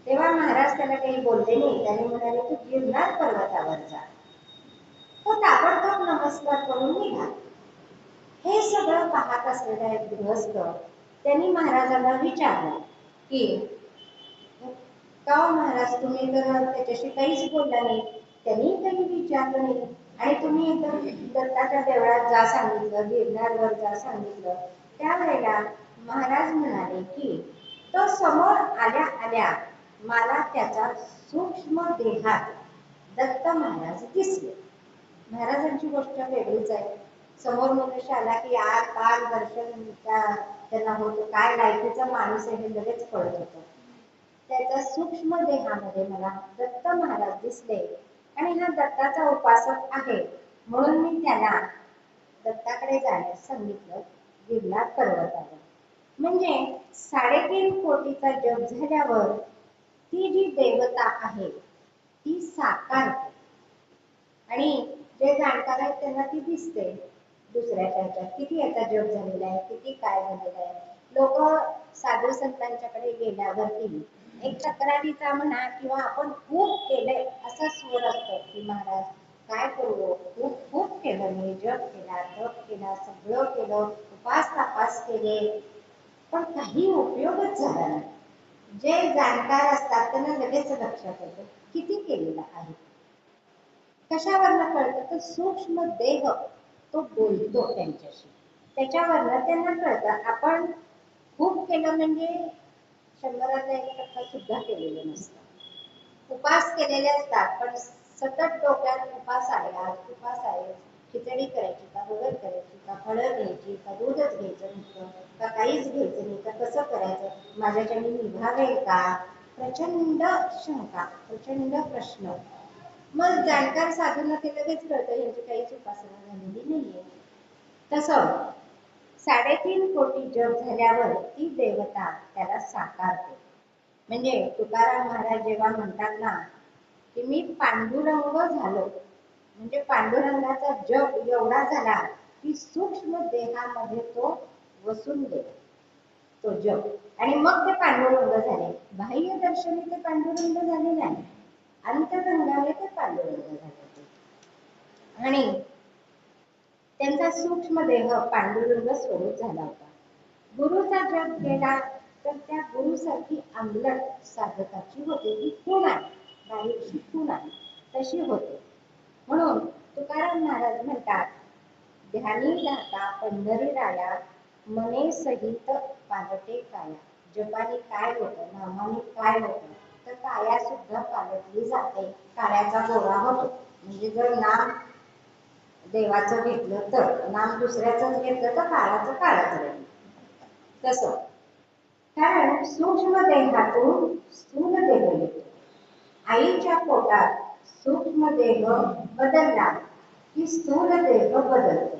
तेव्हा महाराज त्याला काही बोलले नाही. त्याने म्हणाले तू गिरनार पर्वतावर जा. तो ताबडतोब नमस्कार करून निघाला. हे सगळं पाहत असलेला एक गृहस्थ त्यांनी महाराजांना विचारलं की का महाराज तुम्ही तर त्याच्याशी काहीच बोलला नाही, त्यांनी काही विचारलं नाही, आणि तुम्ही एकदम दत्ताच्या देवळात जा सांगितलं, गिरनारवर जा सांगितलं, त्यावेळेला महाराज म्हणाले की तो समोर आल्या आल्या मला त्याचा सूक्ष्म देहात दत्त महाराज दिसले. महाराजांची गोष्ट वेगळीच आहे. समोर मनुष्य आला की आर पार दर्शन त्यांना होतं, काय लायकीचा माणूस आहे हे लगेच कळत होतं. त्याच्या सूक्ष्म देहामध्ये मला दत्त महाराज दिसले आणि हा दत्ताचा उपासक आहे म्हणून मी त्याला दत्ताकडे जाण्यास सांगितलं. गिरनार पर्वतावर म्हणजे 3.5 कोटीचा जप झाल्यावर ती जी देवता आहे ती साकारते आणि जे जाणकार आहेत त्यांना ती दिसते. दुसऱ्याच्या ह्याच्यात किती याचा जप झालेला आहे, किती काय झालेलं आहे. लोक साधू संतांच्याकडे गेल्यावरती एक तक्रारीचा म्हणा किंवा आपण खूप केलंय असा स्वर असतो की महाराज काय करू, खूप खूप केलं, मी जप केला, तप केला, सगळं केलं, उपास तापास केले, पण काही उपयोगच झाला नाही. जे जाणकार असतात त्यांना लगेच लक्षात येतं किती केलेलं आहे. कशावरनं कळतं तर सूक्ष्म देह तो बोलतो त्यांच्याशी, त्याच्यावरनं त्यांना कळतं. आपण खूप केलं म्हणजे 100%ला 1% सुद्धा केलेलं नसतं. उपास केलेले असतात पण सतत डोक्यात उपास आहे, आज उपास आहे, खिचडी करायची का, वगैरे करायची का, फळं घ्यायची का, दूधच घ्यायचं नसतं का, काहीच घ्यायचं नाही का, कसं करायचं, माझ्याच्याने निभावेल का, प्रचंड शंका, प्रचंड प्रश्न. मग जाणकार साधूंना ते लगेच कळतं यांची काहीच उपासना झालेली नाहीये. तसं 3.5 कोटी जप झाल्यावर ती देवता त्याला साकारते. म्हणजे तुकाराम महाराज जेव्हा म्हणतात ना की मी पांडुरंग झालो, म्हणजे पांडुरंगाचा जप एवढा झाला की सूक्ष्म देहामध्ये तो वसून गेला तो जप, आणि मग ते पांडुरंग झाले. बाह्य दर्शनी ते पांडुरंग झाले नाही, अंतरंगाने ते पांडुरंग झाले. आणि त्यांचा सूक्ष्म देह पांडुरंग स्वरूप झाला होता. गुरुचा जप केला तर त्या गुरुसारखी अंगलट साधकाची होते, ही खूण आहे, बारीकशी खूण आहे तशी होते. म्हणून तुकाराम महाराज म्हणतात ध्यानी धाता पंढरी राया मने सहित पालटे काया. जपानी काय होतं, नामाने काय होतं तर काया सुद्धा पालटली जाते, काळ्याचा गोरा होतो. म्हणजे जर नाम देवाचं घेतलं तर, नाम दुसऱ्याच घेतलं तर काळाचं काळाच राहील. कसं, कारण सूक्ष्म देहातून स्थूल देह येतो. आईच्या पोटात सूक्ष्म देह बदलला की स्थूल देह बदलतो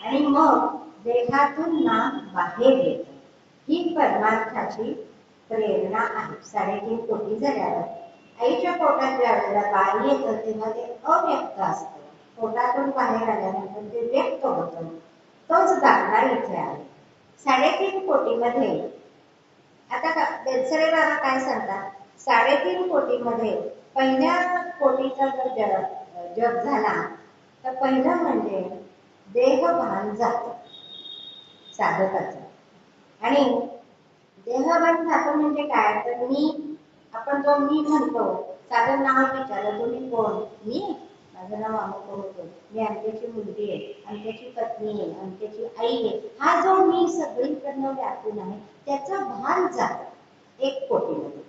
आणि मग देहातून नाम बाहेर येतो. ही परमार्थाची प्रेरणा आहे. 3.5 कोटी झाल्यावर आईच्या पोटात ज्या वेळेला बाळ येतं तेव्हा ते अव्यक्त असतं, पोटातून बाहेर आल्यानंतर ते व्यक्त होतं. तोच दाखला इथे आहे. 3.5 कोटीमध्ये आता बेलसरे बाबा काय सांगतात, 3.5 कोटीमध्ये पहिल्या कोटीचा जर जप झाला तर पहिलं म्हणजे देहभान जातं साधकाचं. आणि देहभान जातं म्हणजे काय तर मी, आपण जो मी म्हणतो, साधं नाव विचारलं तुम्ही कोण, मी, माझं नाव अमुक होतं, मी अमक्याची मुलगी आहे, अमक्याची पत्नी आहे, अमक्याची आई आहे, हा जो मी सगळीकडनं व्यापून आहे त्याचं भान जातं 1 कोटीमध्ये.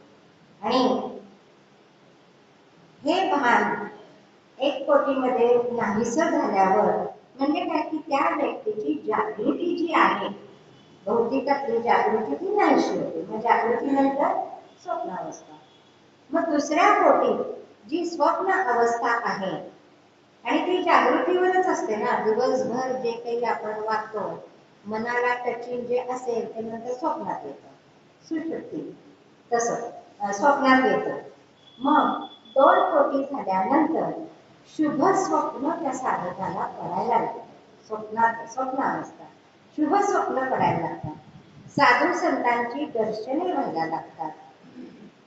आणि हे भान 1 कोटीमध्ये नाहीसं झाल्यावर म्हणजे काय की त्या व्यक्तीची जागृती जी आहे, भौतिकातली जागृती ती नाहीशी होते. मग जागृतीनंतर स्वप्नावस्था. मग दुसऱ्या कोटीत जी स्वप्न अवस्था आहे आणि ती जागृतीवरच असते ना, दिवसभर जे काही आपण वागतो मनाला टचिंग जे असेल ते नंतर स्वप्नात येतं, सुषुप्ती तसं स्वप्नात येतं. मग 2 कोटी झाल्यानंतर शुभ स्वप्न त्या साधकाला पडायला लागतं. स्वप्न अवस्था शुभ स्वप्न पडायला लागतात, साधू संतांची दर्शने व्हायला लागतात.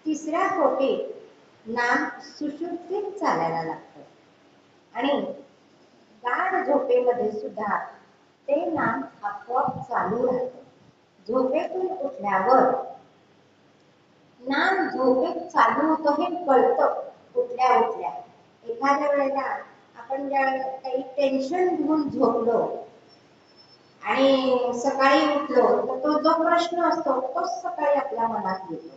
3ऱ्या कोटीत नाम सुषुप्तीत चालायला लागतं आणि गाढ झोपेमध्ये सुद्धा ते नाम आपोआप चालू राहतं. झोपेतून उठल्यावर नाम झोपेत चालू होतं हे कळतं उठल्या उठल्या. एखाद्या वेळेला आपण ज्या काही टेन्शन घेऊन झोपलो आणि सकाळी उठलो तर तो जो प्रश्न असतो तोच सकाळी आपल्या मनात येतो.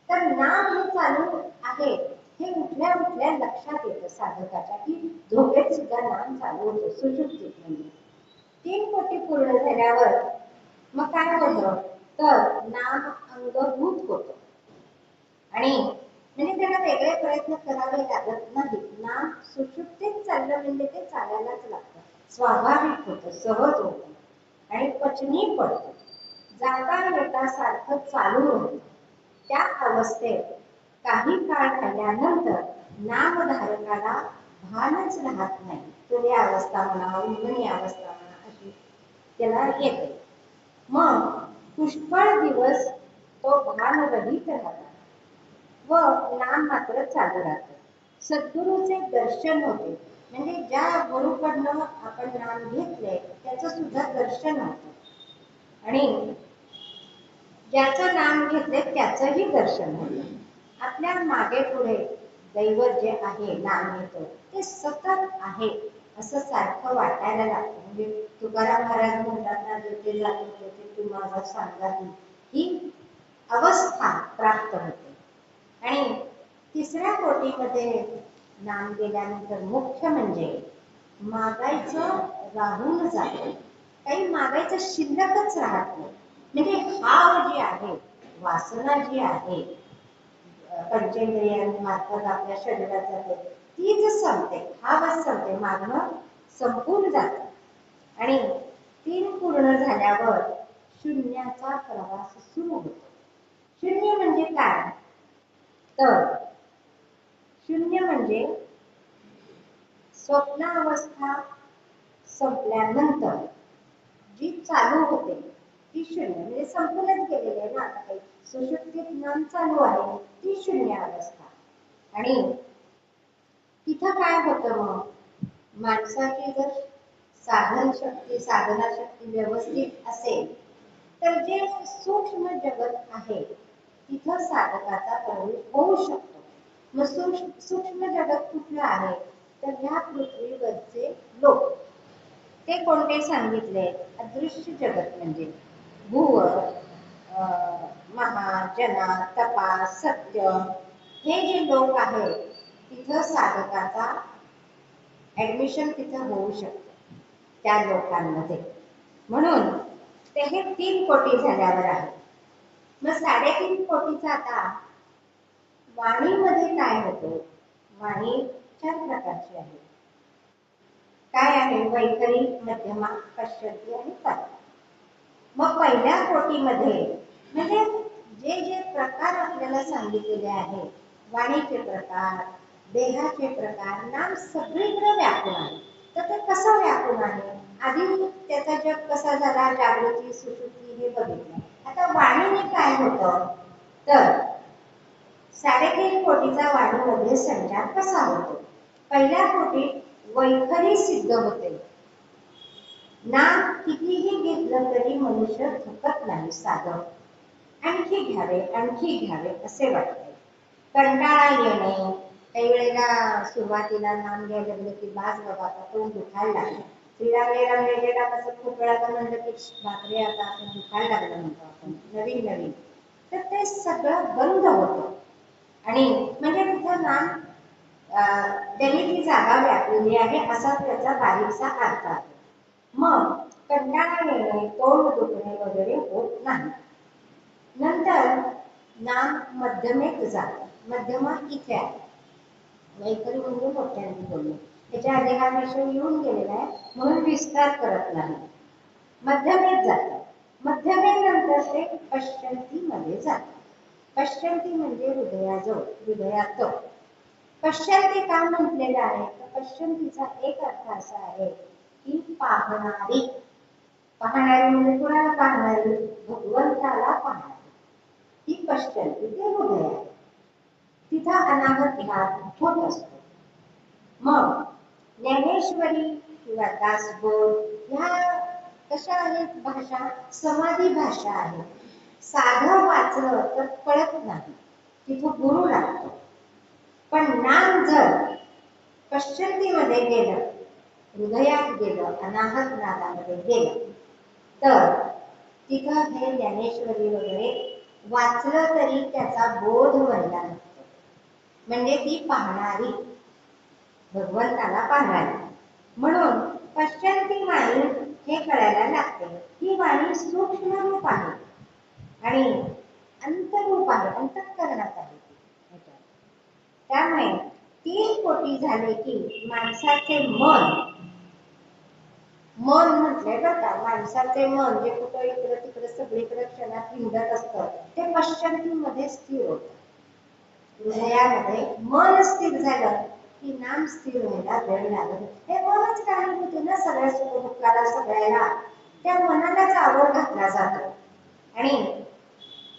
तर नाम हे चालू आहे हे उठल्या उठल्या लक्षात येतं साधकाच्या, की झोपेत सुद्धा नाम चालू होतं सुषुप्तीत. म्हणजे 3 कोटी पूर्ण झाल्यावर मग काय होतं तर नाम अंगभूत होतं आणि म्हणजे त्याला वेगळे प्रयत्न करावे लागत नाही. नाम सुषुप्तीत चाललं म्हणजे ते चालायलाच लागतं, स्वाभाविक होतं, सहज होतं आणि पचनी पडतं, जाता येता सारखं चालू होतं. त्या अवस्थेत काही काळ राहिल्यानंतर नामधारकाला भानच राहत नाही. तुरी अवस्था म्हणा, उंगणी अवस्था म्हणा, अशी त्याला येते. मग पुष्कळ दिवस तो भानरहित राहतो व नाम मात्र चालू राहतं. सद्गुरूचे दर्शन होते, म्हणजे ज्या गुरुकडनं आपण नाम घेतले त्याचं सुद्धा दर्शन होतं आणि ज्याचं नाम घेतले त्याचंही दर्शन होतं. आपल्या मागे पुढे दैवत जे आहे नाम घेतो ते सतत आहे असं सारखं वाटायला लागतं. म्हणजे तुकाराम महाराज म्हणतात ना, जेथे जातो तेथे तू माझा सांगाती, ही अवस्था प्राप्त होते. आणि तिसऱ्या कोटीमध्ये नाम गेल्यानंतर मुख्य म्हणजे मागायचं राहून जातं, काही मागायचं शिल्लकच राहत नाही. म्हणजे हाव जी आहे, वासना जी आहे पंचेंद्रियांमार्फत आपल्या शरीरात जाते तीच संपते, हावच संपते, मागणं संपून जातं. आणि 3 पूर्ण झाल्यावर शून्याचा प्रवास सुरू होतो. शून्य म्हणजे काय तर शून्य म्हणजे स्वप्नावस्था संपल्यानंतर जी चालू होते ती शून्य, म्हणजे संपूनच गेलेली आहे ना. आता काही सुषुप्तीत नाम चालू आहे ती शून्य अवस्था. आणि तिथं काय होतं मग माणसाची जर साधन शक्ती, साधना शक्ती व्यवस्थित असेल तर जे सूक्ष्म जगत आहे तिथं साधकाचा प्रवेश होऊ शकतो. मग सूक्ष्म जगत कुठलं आहे तर ह्या पृथ्वीवरचे लोक. ते कोणते सांगितले, अदृश्य जगत म्हणजे भुव, महा, जना, तपा, सत्य, हे जे लोक आहेत तिथं साधकाचा ऍडमिशन तिथं होऊ शकतं त्या लोकांमध्ये. म्हणून ते हे 3 कोटी झाल्यावर आहे. मग 3.5 कोटीचा आता वाणीमध्ये काय होतं. वाणी 4 प्रकारची आहे. काय आहे, वैखरी, मध्यमा, पश्चंती आणि कर्ता. मग पहिल्या कोटीमध्ये म्हणजे जे जे प्रकार आपल्याला सांगितलेले आहे, वाणीचे प्रकार, देहाचे प्रकार, नाम सगळीकडे व्यापून आहे. तर ते कसं व्यापून आहे, आधी त्याचा जग कसा झाला, जागृती, सुषुप्ती हे बघितलं. आता वाणीने काय होतं तर 3.5 कोटीचा वाणीमध्ये संचार कसा होतो. पहिल्या कोटीत वैखरी सिद्ध होते. नाम कितीही घेतलं तरी मनुष्य थकत नाही. साधक आणखी घ्यावे, आणखी घ्यावे असे वाटते. कंटाळा येणे, काही वेळेला सुरुवातीला नाम घ्यायला लागलं की बास बाबा आता तोंड दुखायला लागलं. श्रीराम राम जय राम असं खूप वेळा म्हणलं की बापरे आता आपण दुखायला लागलं म्हणतो आपण नवीन नवीन. तर ते सगळं बंद होतं आणि म्हणजे तिथं नाम त्यांनी ती जागा व्यापलेली आहे असा त्याचा बारीकसा अर्थ आहे. मग कंटाळा येणे, तोंड दुखणे वगैरे होत नाही. नंतर नाम मध्यमेत जातं. मध्यमा इथे आहे. वैखरी म्हणजे मोठ्यांनी बोलणे, त्याच्या आधी हा विषय येऊन गेलेला आहे म्हणून विस्तार करत नाही. मध्यमेत जातं. मध्यमेनंतर ते पश्चंतीमध्ये जातं. पश्चंती म्हणजे हृदयाजवळ, हृदयात. पश्चंती का म्हटलेलं आहे तर पश्चंतीचा एक अर्थ असा आहे की पाहणारी. पाहणारी म्हणजे कुणाला पाहणारी, भगवंताला पाहणारी, ही पश्चंती, ते हृदय आहे. तिथं अनागत ध्यान होत असतो. मग ज्ञानेश्वरी किंवा दासबोध ह्या कशा आहेत भाषा, समाधी भाषा आहे. साधं वाचलं तर कळत नाही, तिथं गुरु लागतो. पण नाम जर पश्चंतीमध्ये गेलं, हृदयात गेलं, अनाहत नादामध्ये गेलं, तर तिथं हे ज्ञानेश्वरी वगैरे वाचलं तरी त्याचा बोध व्हायला लागतो. म्हणजे ती पाहणारी, भगवंताला पाहणारी. म्हणून पश्चंती वाणी हे कळायला लागते. ही वाणी सूक्ष्म रूप आहे आणि अंतरूप आहे, अंतःकरणात आहे. त्यामुळे 3 कोटी झाले की माणसाचे मन म्हटलंय बरं का, माणसाचे मन जे कुठं इकडं तिकडं सगळीकडे क्षणात हिंडत असतं ते पश्चंतीमध्ये स्थिर होतं. हृदयामध्ये मन स्थिर झालं की नाम स्थिर व्हायला वेळ लागत. हे मनच कारणीभूत ना सगळ्या सुख दुःखाला, सगळ्याला. त्या मनालाच आवड घातला जातो आणि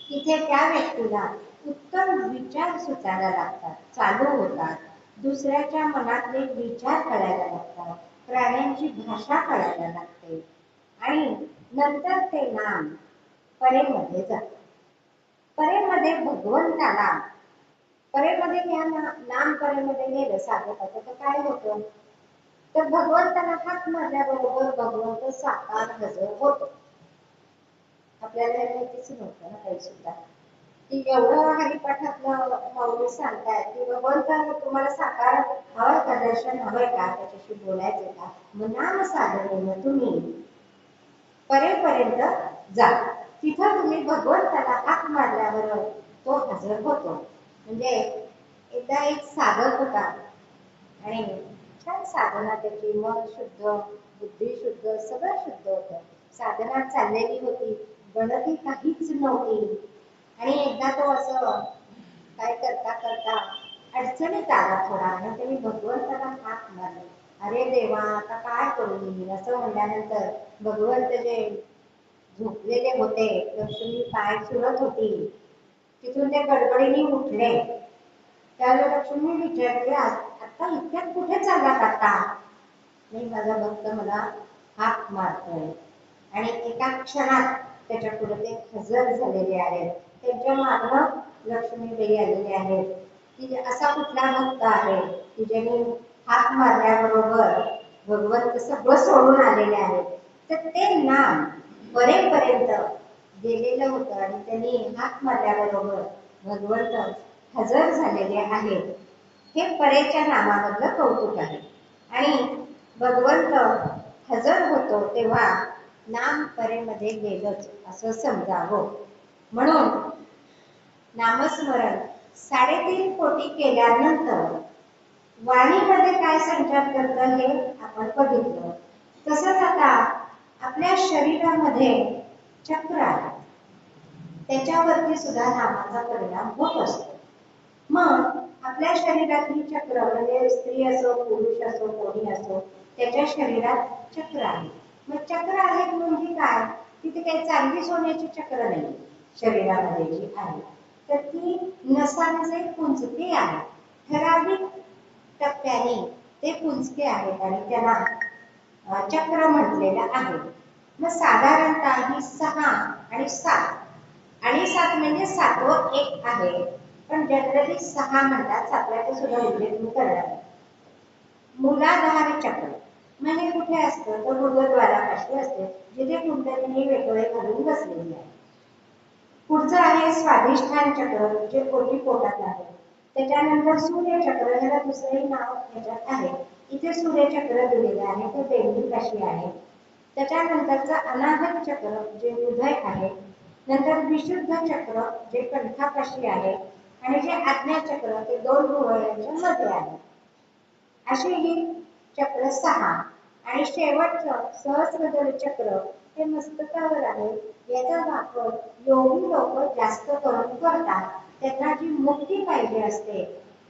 तिथे त्या व्यक्तीला उत्तम विचार सुचायला लागतात, चालू होतात, दुसऱ्याच्या मनातले विचार कळायला लागतात, प्राण्यांची भाषा कळायला लागते आणि नंतर ते नाम परेमध्ये जातं. परेमध्ये भगवंताला, परेमध्ये या नाम परेमध्ये गेलं साधकाचं तर काय होतं, तर भगवंताला हात मारल्याबरोबर भगवंत साकार हजर होतो. आपल्याला हे माहितीच नव्हतं ना काही सुद्धा, की एवढं हरिपाठातलं माऊली सांगतायत की भगवंत तुम्हाला साकार हवंय का, दर्शन हवंय का, त्याच्याशी बोलायचंय का, मग नाम साधनेनं तुम्ही परेपर्यंत जा. तिथं तुम्ही भगवंताला हात मारल्यावर तो हजर होतो. म्हणजे एकदा एक साधक होता आणि छान साधना त्याची, मन शुद्ध, बुद्धी शुद्ध, सगळं शुद्ध होतं. साधना चाललेली होती, गणती काहीच नव्हती आणि एकदा तो असं काय करता करता अडचणीत आला थोडा आणि त्यांनी भगवंताला हात मारले. अरे देवा आता काय करू मी, असं म्हणल्यानंतर भगवंत जे झोपलेले होते, लक्ष्मी पाय चुरत होती, तिथून ते गडबडीने उठले. त्यावेळेला लक्ष्मी विचारले, आता इतक्यात कुठे चाललात आता? मी, माझा भक्त मला हाक मारतोय. आणि एका क्षणात त्याच्या पुढे ते हजर झालेले आहेत. त्यांच्या मागणं लक्ष्मीबाई आलेले आहेत की असा कुठला भक्त आहे की ज्यांनी हाक मारल्याबरोबर भगवंत सगळं सोडून आलेले आहेत. तर ते नाम परेपर्यंत गेलेलं होतं आणि त्यांनी हाक मारल्याबरोबर भगवंत हजर झालेले आहेत. हे परेच्या नामामधलं कौतुक आहे. आणि भगवंत हजर होतो तेव्हा नाम परेमध्ये गेलंच असं समजावं. म्हणून नामस्मरण 3.5 कोटी केल्यानंतर वाणीमध्ये काय संचार करतं हे आपण बघितलं. तसंच आता आपल्या शरीरामध्ये चक्र आहे, त्याच्यावरती सुद्धा नामाचा परिणाम होत असतो. मग आपल्या शरीरातली चक्र म्हणजे स्त्री असो, पुरुष असो, कोणी असो, त्याच्या शरीरात चक्र आहे. मग चक्र आहेत म्हणजे काय, तिथे काही चांदी सोन्याची चक्र नाही शरीरामध्ये जी आहे, तर ती नसांचे कुंचके आहेत. ठराविक टप्प्याने ते कुंचके आहेत आणि त्याला चक्र म्हटलेलं आहे. मग साधारणतः ही 6 आणि 7 आणि 7 म्हणजे 7वं एक आहे, पण जनरली 6 म्हणतात. 7व्याचा सुद्धा उल्लेख मी करणार. मूलाधार चक्र म्हणजे कुठे असतं, तर हृदयद्वारापाशी असते, जिथे कुंडलिनी वेगळे घालून बसलेली आहे. पुढचं आहे स्वाधिष्ठान चक्र, जे पोटी पोटात आहे. त्याच्यानंतर सूर्यचक्र, ह्याला दुसरंही नाव ह्याच्यात आहे. इथे सूर्यचक्र दिलेले आहे, ते बेंबीपाशी आहे. त्याच्यानंतरचं अनाहत चक्र जे हृदय आहे. नंतर विशुद्ध चक्र जे कंठापाशी आहे आणि जे आज्ञा चक्र ते 2 भुवयांच्या मध्ये आहे. अशी ही चक्र 6 आणि शेवटचं सहस्रदल चक्र हे मस्तकावर आहे. याचा वापर योगी लोक जास्त करून करतात. त्यांना जी मुक्ती पाहिजे असते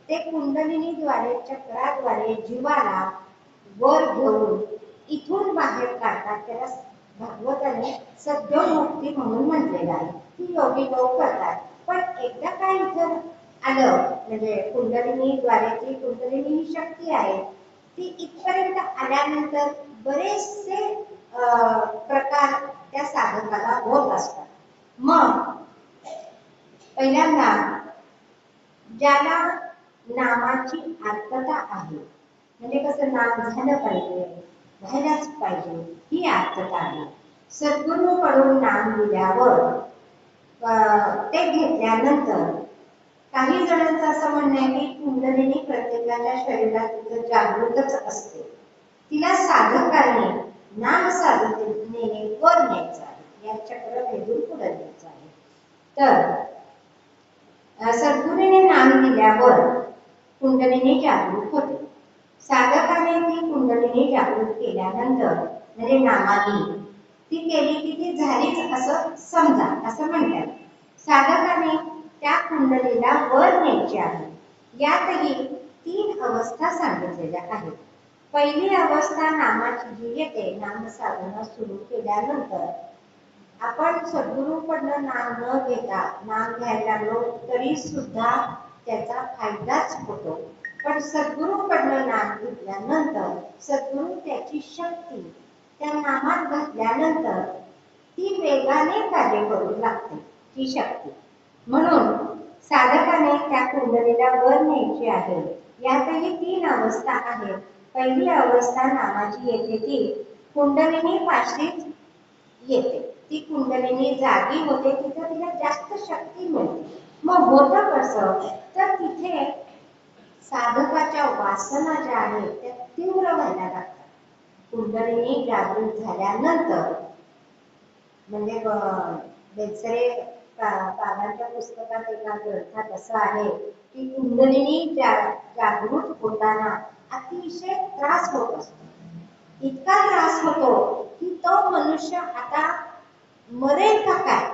ते कुंडलिनीद्वारे, चक्राद्वारे जीवाला वर घेऊन इथून बाहेर काढतात. त्याला भागवताने सद्योमुक्ती म्हणून म्हटलेलं आहे. ती योगी लोक करतात. पण एकदा काय इथं आलं म्हणजे कुंडलिनीद्वारे, ती कुंडलिनी ही शक्ती आहे, ती इथपर्यंत आल्यानंतर बरेचसे प्रकार त्या साधकाला होत असतात. मग पहिल्यांदा ज्याला नामाची आर्तता आहे, म्हणजे कसं नाम झालं पाहिजे, व्हायलाच पाहिजे, ही आर्थता आहे. सद्गुरूकडून नाम दिल्यावर ते घेतल्यानंतर काही जणांचं असं म्हणणं आहे की कुंडलिनी प्रत्येकाच्या शरीरात जागृतच असते, तिला साधकाने नाम साधनेने वर न्यायचं आहे, या चक्र भेदून पुढे न्यायचं आहे. तर सद्गुरूने नाम दिल्यावर कुंडलिनी जागृत होते. साधकाने ती कुंडलिनी जागृत केल्यानंतर म्हणजे नामाने ती केली की ती झालीच असं समजा, असं म्हणतात. साधकाने त्या कुंडलीला वर न्यायचे आहे. यातही 3 अवस्था सांगितलेल्या आहेत. पहिली अवस्था नामाची जी येते, नाम साधना सुरू केल्यानंतर आपण सद्गुरूकडनं नाम न घेता नाम घ्यायला लागलो तरी सुद्धा त्याचा फायदाच होतो. पण सद्गुरूकडनं नाम घेतल्यानंतर सद्गुरू त्याची शक्ती त्या नामात घातल्यानंतर ती वेगाने कार्य करू लागते, ती शक्ती. म्हणून साधकाने त्या कुंडलीला वर न्यायची आहे. यातही 3 अवस्था आहेत. पहिली अवस्था नामाची येते ती कुंडलिनी पाशीच येते. ती कुंडलिनी जागी होते, तिथे तिला जास्त शक्ती मिळते. मग होतं कसं, तर तिथे साधकाच्या वासना ज्या आहेत त्या तीव्र व्हायला लागतात. कुंडलिनी जागृत झाल्यानंतर म्हणजे बेलसरे बाबांच्या पुस्तकात एका ग्रंथात असं आहे की कुंडलिनी जागृत होताना अतिशय त्रास होत असतो. इतका त्रास होतो की तो मनुष्य आता मरेल का काय,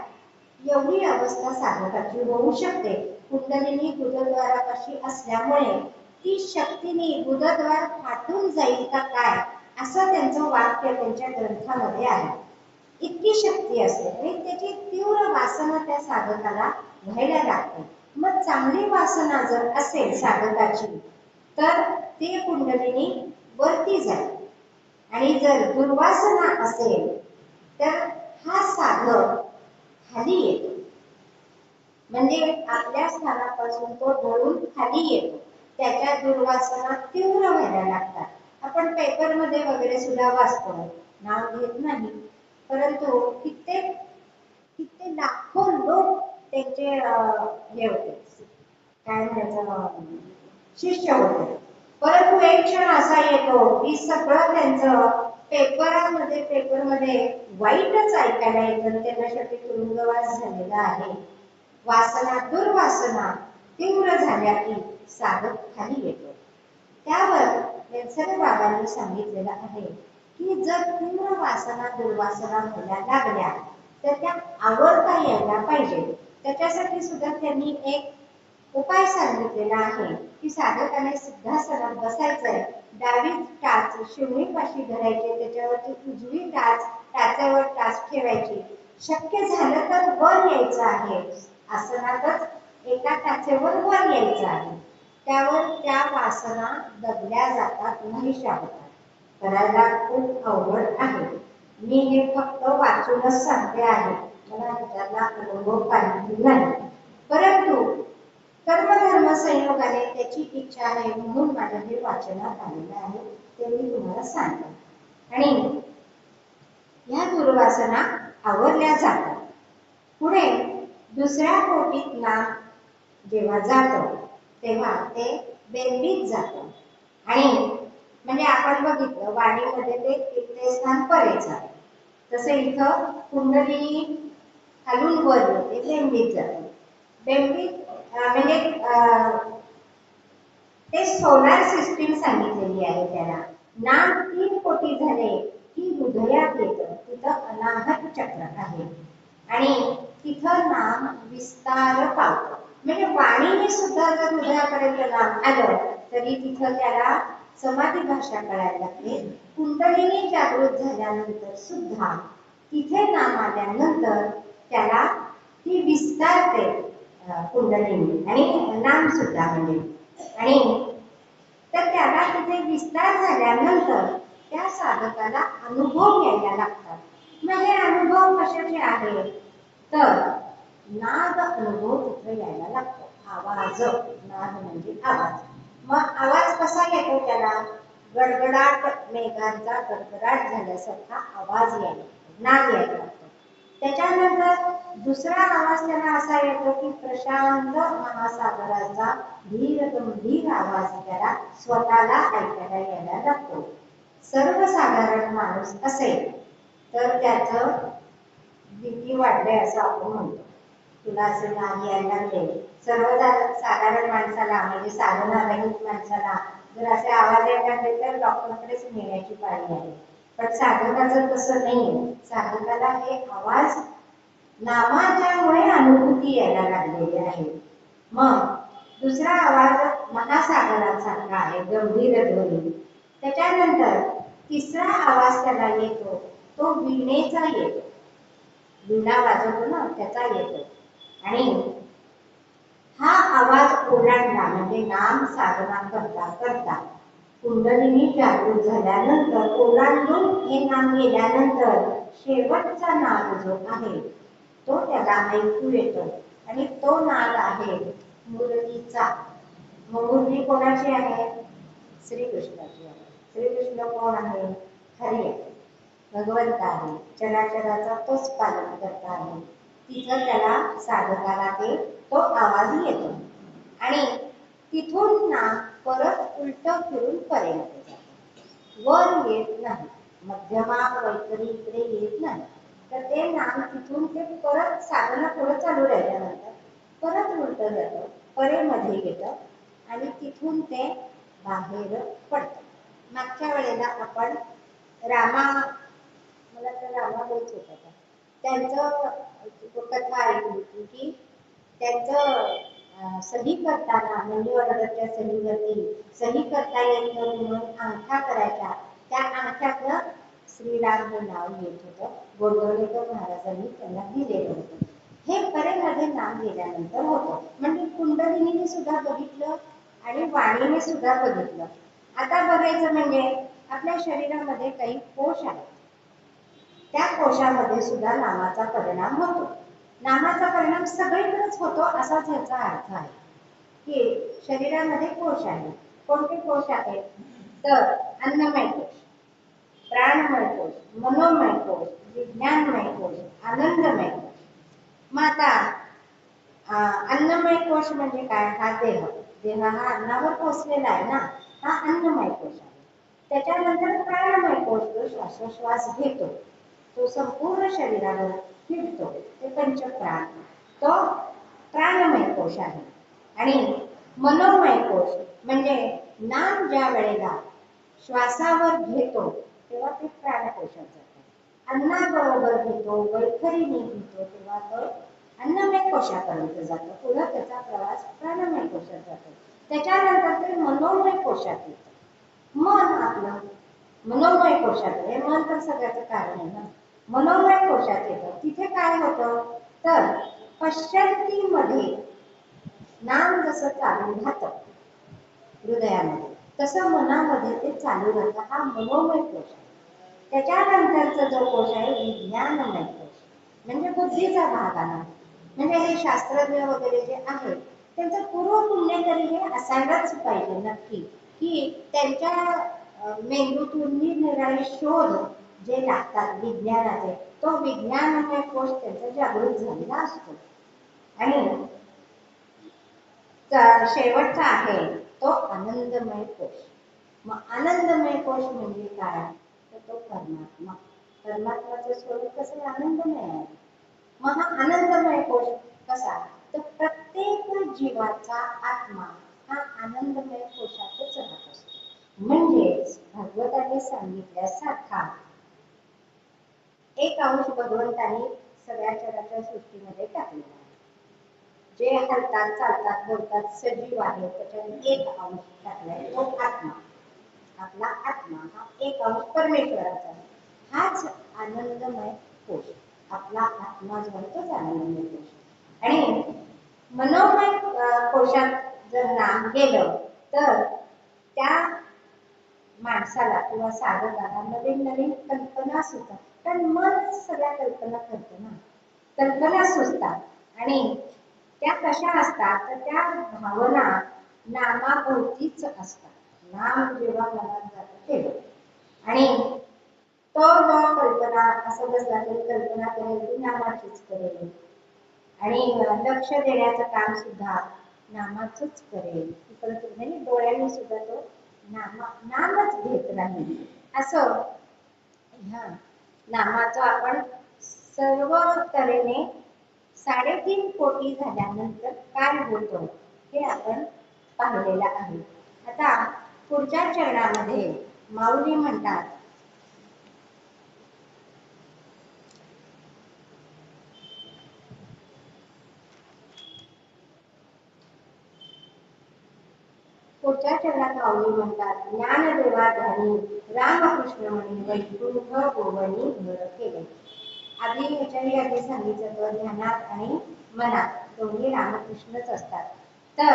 एवढी अवस्था साधकाची होऊ शकते. कुंडलिनी गुदद्वारापाशी असल्यामुळे ती शक्तीने गुदद्वार फाटून जाईल का काय, असं त्यांचं वाक्य त्यांच्या ग्रंथामध्ये आहे. इतकी शक्ती असते आणि त्याची तीव्र वासना त्या साधकाला व्हायला लागते. मग चांगली वासना जर असेल साधकाची तर ते कुंडलिनी वरती जाईल, आणि जर दुर्वासना असेल तर हा साधक खाली येतो. म्हणजे आपल्या स्थानापासून तो ढळून खाली येतो. त्याच्या दुर्वासना तीव्र व्हायला लागतात. आपण पेपरमध्ये वगैरे सुद्धा वाचतो, नाव घेत नाही, परंतु कित्येक लाखो लोक त्यांचे हे होते, काय म्हणायचं, शिष्य होते. परंतु एक क्षण असा येतो की सगळं त्यांचं पेपरमध्ये वाईटच ऐकायला येतं. त्यांना शेवटी तुरुंगवास झालेला आहे. वासना दुर्वासना तीव्र झाल्या की साधक खाली येतो. त्यावर बेलसरे बाबांनी सांगितलेलं आहे की जर तीव्र वासना दुर्वासना व्हायला लागल्या तर त्या आवरता यायला पाहिजे. त्याच्यासाठी सुद्धा त्यांनी एक उपाय सांगितलेला आहे की साधकाने सिद्धासनात बसायचंय. डावी टाच शिवणीपाशी धरायची, त्याच्यावरती उजवी टाचावर टाच ठेवायची. शक्य झालं तर वर यायचं आहे, आसनातच एका टाचेवर वर यायचं आहे. त्यावर त्या वासना दबल्या जातात, नाहीशा होतात. करायला खूप अवघड आहे. मी हे फक्त वाचूनच सांगते आहे, मला ह्याच्यातला अनुभव काही नाही. परंतु कर्मधर्म संयोगाने त्याची इच्छा आहे म्हणून माझ्या हे वाचनात आलेलं आहे, ते मी तुम्हाला सांगते. आणि या दुर्वासना आवरल्या जातात. पुढे दुसऱ्या कोटीत नाम जेव्हा जातो तेव्हा ते बेंबीत जातं. आणि म्हणजे आपण बघितलं वाणीमध्ये ते तीर्थस्थान परेच आहे, तसं इथं कुंडलिनी खालून वर येते, बेंबीत जाते. बेंबीत म्हणजे ते सोलार सिस्टीम सांगितलेली आहे. त्याला नाम 3 कोटी झाले की हृदयात येतं, तिथं अनाहत चक्र आहे आणि तिथं नाम विस्तार पावतो. म्हणजे वाणीने सुद्धा जर हृदयापर्यंत नाम आलं तरी तिथं त्याला समाधी भाषा कळायला लागते. कुंडलिनी जागृत झाल्यानंतर सुद्धा तिथे नाम आल्यानंतर त्याला ती विस्तारते कुंडलिनी आणि नाम सुद्धा म्हणजे. आणि तर त्याला तिथे विस्तार झाल्यानंतर त्या साधकाला अनुभव यायला लागतात. मग हे अनुभव कशाचे आहेत, तर नाद अनुभव तिथे यायला लागतो. आवाज, नाद म्हणजे आवाज. मग आवाज कसा येतो त्याला, गडगडाट मेघांचा गडगडाट झाल्यासारखा आवाज यायला नाद यायला लागतो. त्याच्यानंतर दुसरा आवाज त्याला असा येतो की प्रशांत महासागराचा धीर गंभीर आवाज त्याला स्वतःला ऐकायला यायला लागतो. सर्वसाधारण माणूस असेल तर त्याचं भीती वाढले असं आपण म्हणतो. तुला असे नाद यायला लागले, सर्वसाधारण माणसाला म्हणजे साधनारहित माणसाला जर असे आवाज यायला लागले तर डॉक्टरकडेच नेण्याची पाळी आहे. पण साधकाचं तसं नाही. साधकाला हे आवाज नामाच्यामुळे अनुभूती यायला लागलेली आहे. मग दुसरा आवाज महासागरासारखा आहे, गंभीर ध्वनी. त्याच्यानंतर तिसरा आवाज त्याला येतो तो वीणेचा येतो. वीणा वाजवतो ना त्याचा येतो. आणि हा आवाज ओलांडला म्हणजे नाम साधना करता करता कुंडलिनी जागृत झाल्यानंतर ओलांडून हे नाम गेल्यानंतर शेवटचा नाद जो आहे तो त्याला ऐकू येतो. आणि तो नाद आहे मुरलीचा. मुरली कोणाची आहे? श्रीकृष्णाची आहे. श्रीकृष्ण कोण आहे? हरी आहे, भगवंत आहे, चराचराचा तोच पालन करता आहे. तिथं त्याला साधकाला तो आवाज येतो. आणि तिथून ना परत उलट फिरून परेमध्ये जातो, वर येत नाही. मध्यमा वैतरी इकडे येत नाही. तर ते नाम तिथून ते परत साधना पुढे चालू राहिल्यानंतर परत उलट जातं, परेमध्ये येतं आणि तिथून ते बाहेर पडतं. मागच्या वेळेला आपण मला तर रामा बोलत होता का त्यांचं कथा ऐकली होती की त्यांचं सही करताना म्हणजे ऑर्डरच्या सहीवरती सही करता येत म्हणून अंगठा करायचा. त्या अंगठ्यातलं श्रीराम हे नाव येत होतं. गोंदवलेकर महाराजांनी त्यांना दिलेलं होतं. हे परेमध्ये नाम गेल्यानंतर होतं. म्हणजे कुंडलिनीने सुद्धा बघितलं आणि वाणीने सुद्धा बघितलं. आता बघायचं म्हणजे आपल्या शरीरामध्ये काही कोश आहेत. त्या कोशामध्ये सुद्धा नामाचा परिणाम होतो. नामाचा परिणाम सगळीकडेच होतो असाच याचा अर्थ आहे की शरीरामध्ये कोश आहे. कोणते कोश आहेत? तर अन्नमय कोश, प्राणमय कोश, मनोमय कोश, विज्ञानमय कोश, आनंदमय कोश. मग आता अन्नमय कोश म्हणजे काय? हा देह. देह हा अन्नावर पोचलेला आहे ना, हा अन्नमय कोश आहे. त्याच्यानंतर प्राणमय कोश जो श्वासोश्वास घेतो, तो संपूर्ण शरीरावर फिरतो, ते पंचप्राण, तो प्राणमय कोश आहे. आणि मनोमय कोश म्हणजे नाम ज्या वेळेला श्वासावर घेतो तेव्हा ते प्राणकोशात जातं. अन्नाबरोबर घेतो, वैखरीने घेतो तेव्हा तो अन्नमय कोशापर्यंत जातो. पुढे त्याचा प्रवास प्राणमय कोशात जातो. त्याच्यानंतर ते मनोमय कोशात येतं. मन आपलं मनोमय कोशात, हे मन तर सगळ्याचं कारण आहे ना. मनोमय कोशात येतं. तिथे काय होतं तर पश्चंतीमध्ये नाम जसं चालू राहतं हृदयामध्ये तसं मनामध्ये ते चालू राहतं. हा मनोमय कोश आहे. त्याच्यानंतरचा जो कोश आहे विज्ञानमय कोश म्हणजे बुद्धीचा भाग आला. म्हणजे हे शास्त्रज्ञ वगैरे जे आहेत त्यांचं पूर्व पुण्य तरी हे असायलाच पाहिजे नक्की की त्यांच्या मेंदूतून निरनिराळे शोध जे लागतात विज्ञानाचे, तो विज्ञानमय कोश त्यांचा जागृत झालेला असतो. आणि शेवटचा आहे तो आनंदमय कोश. मग आनंदमय कोश म्हणजे काय? तर तो परमात्मा. परमात्माचं स्वरूप कसं आनंदमय आहे. मग हा आनंदमय कोश कसा? तर प्रत्येक जीवाचा आत्मा हा आनंदमय कोशातच राहत असतो. म्हणजेच भागवताने सांगितल्यासारखा एक अंश भगवंतानी सगळ्या चराचर सृष्टीमध्ये टाकलेला आहे. जे हलतात चालतात बोलतात सजीव आहे त्याच्यात एक अंश टाकलाय तो आत्मा. आपला आत्मा हा एक अंश परमेश्वराचा आहे. हाच आनंदमय कोश. आपला आत्मा जो आहे तोच आनंदमय कोश. आणि मनोमय कोशात जर नाम गेलं तर त्या माणसाला किंवा साधकाला नवीन नवीन कल्पना सुचतात. कारण मन सगळ्या कल्पना करतं ना. कल्पना सुचतात आणि त्या कशा असतात तर त्या भावना नामाभोवतीच असतात. नाम जेव्हा मनात जातं केलं. आणि तो जो कल्पना असं बसला तरी कल्पना करेल ती नामाचीच करेल आणि लक्ष देण्याचं काम सुद्धा नामाचंच करेल. म्हणजे डोळ्यांनी सुद्धा तो नामच घेत राहील. असं ह्या नामाचं आपण सर्व तऱ्हेने 3.5 कोटी झाल्यानंतर काय होतं हे आपण पाहिलेलं आहे. आता पुढच्या चरणामध्ये माऊली म्हणतात, पुढच्या चरणात माऊली म्हणतात, ज्ञानदेवा ध्यानी रामकृष्ण म्हणी वैकुंठ गोवनी घर केले. आधी याच्याही आधी सांगितलं तर ध्यानात आणि मनात दोन्ही रामकृष्णच असतात. तर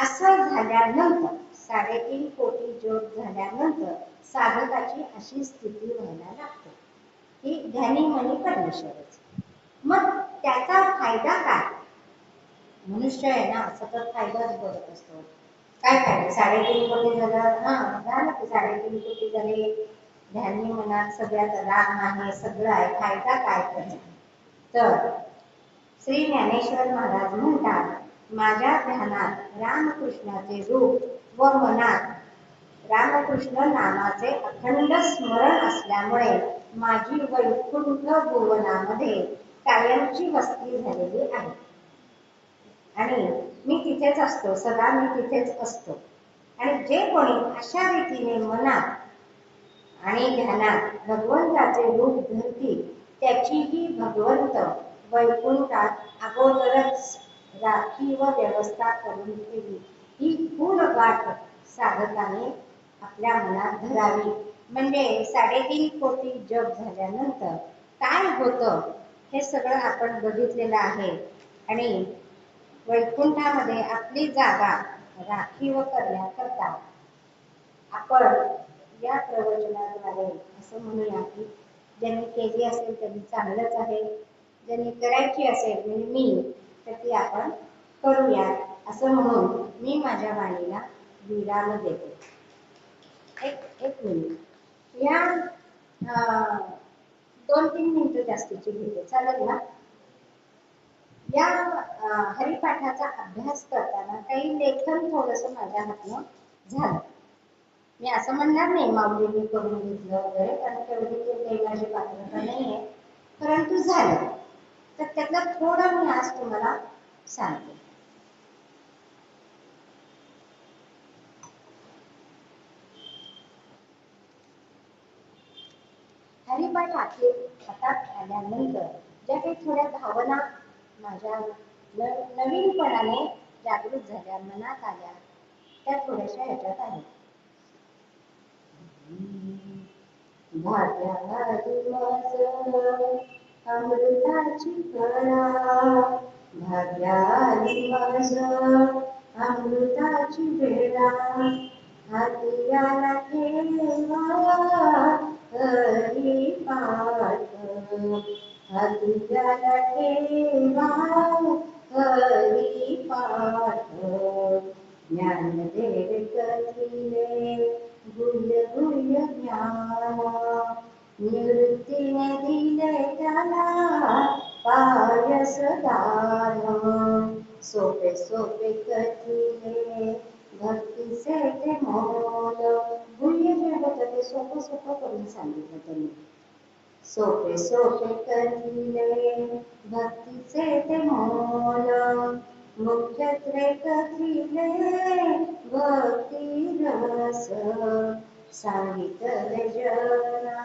असं झाल्यानंतर 3.5 कोटी जप झाल्यानंतर साधकाची अशी स्थिती व्हायला लागते की ध्यानी मनी परमेश्वरच. मग त्याचा फायदा काय? मनुष्य आहे ना, सतत फायदाच बघत असतो. काय फायदा? 3.5 कोटी झालं, झालं की 3.5 कोटी झाले, ध्यानी मनात सगळ्यात राम आहे, सगळं आहे, फायदा काय त्याचा? तर श्री ज्ञानेश्वर महाराज म्हणतात, माझ्या ध्यानात रामकृष्णाचे रूप व मनात रामकृष्ण नामाचे अखंड स्मरण असल्यामुळे माझी वैकुंठ भुवनामध्ये कायमची वस्ती झालेली आहे आणि मी तिथेच असतो, सदा मी तिथेच असतो. आणि जे कोणी अशा रीतीने मनात आणि ध्यानात भगवंताचे रूप धरतील त्याचीही भगवंत वैकुंठात अगोदरच राखी व व्यवस्था करून ठेवली. ही पूर्ण गाठ साधकाने आपल्या मनात धरावी. म्हणजे 3.5 कोटी जप झाल्यानंतर काय होतं हे सगळं आपण बघितलेलं आहे. आणि वैकुंठामध्ये आपली जागा राखीव करण्याकरता आपण या प्रवचनाद्वारे असं म्हणूया की ज्यांनी केली असेल त्यांनी चांगलंच आहे, ज्यांनी करायची असेल म्हणजे मी, तर ती आपण करूया असं म्हणून मी माझ्या वाणीला विराम देते. एक मिनिट, या 2-3 मिनिटं जास्तीची घेते, चालेल ना? या हरिपाठाचा अभ्यास करताना काही लेखन थोडंसं माझ्या हातनं झालं. मी असं म्हणणार नाही माऊलींनी करून घेतलं वगैरे, कारण तेवढी काही माझी पात्रता नाही आहे, परंतु झालं. तर त्यातलं थोडं मी आज तुम्हाला सांगते. हरिपाठ हातात आल्यानंतर ज्या काही थोड्या भावना माझ्या नवीनपणाने जागृत झाल्या, मनात आल्या, त्या थोड्याशा ह्याच्यात आहेत. भाग्याली माझ अमृताची कळा, भाग्याली माझ अमृताची वेळा, हातियाला ठेवा हरिपाठ, हातियाला ठेवा हरिपाठ, ज्ञानदेव कथिले गुह्य गुह्य ज्ञान, निवृत्तीने दिले त्याला पायस दान, सोपे सोपे कथिले भक्तीचे ते मोल. गुह्य जे होतं ते सोपं सोपं करून सांगितलं त्यांनी. सोपे सोपे कथिले भक्तीचे ते मोल, मुख्यत्वे कथिले भक्ती रस, सांगितले जना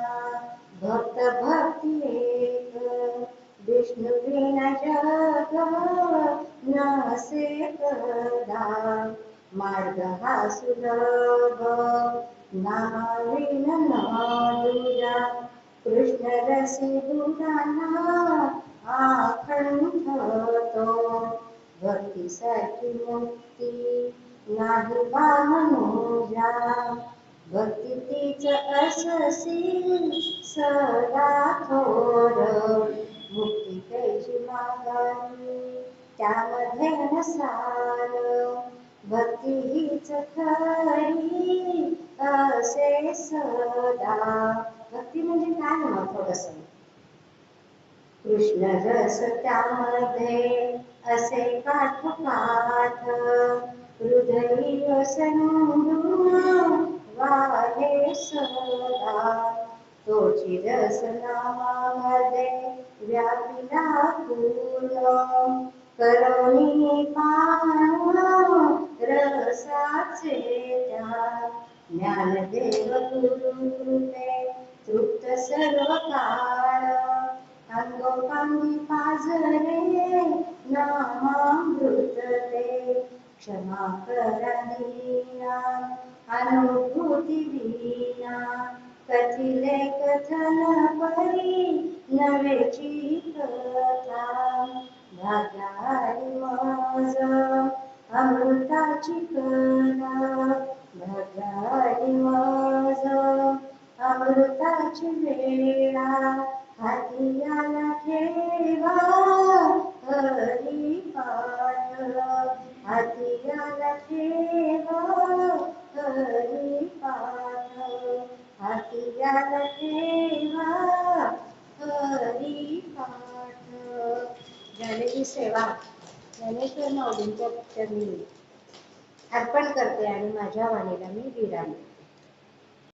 भक्त भक्ती एक, विष्णु विना जग नसे कदा, मार्ग हा सुलभ नाविन नादुरा, कृष्ण रसी दुराना आखंड तो, भक्तीसाठी मुक्ती नाही बामनुजा, भक्ती तीच अससी सदा थोर, मुक्ती कैची मागावी त्यामध्ये नसार, भक्ती हीच खरी असे सदा. भक्ती म्हणजे काय मग थोडस, कृष्ण रस त्यामध्ये असे काठ काठ, हृदयी असंधून वाहे सदा. तोची रस नामामध्ये व्यापिला पूर्ण, करुणी पान रसाचे त्या. ज्ञानदेव गुरुकृपे तृप्त सर्व काळ, अंगोपांगी पाजरे नामामृत ते. क्षमा करा दीना अनुभूती वीणा, कथिले कथन परी नवेची कथा. भाग्यारी माझ अमृताची कला, भाग्यारी माझ अमृताची वेळा. हाती आला ठेवा हरी पाठ, हाती आला ठेवा हरी पाठ, हाती आला ठेवा हरी पाठ. झालेली सेवा ज्ञानेश्वर माऊलींच्या चरणी अर्पण करते आणि माझ्या वाणीला मी विराम देते.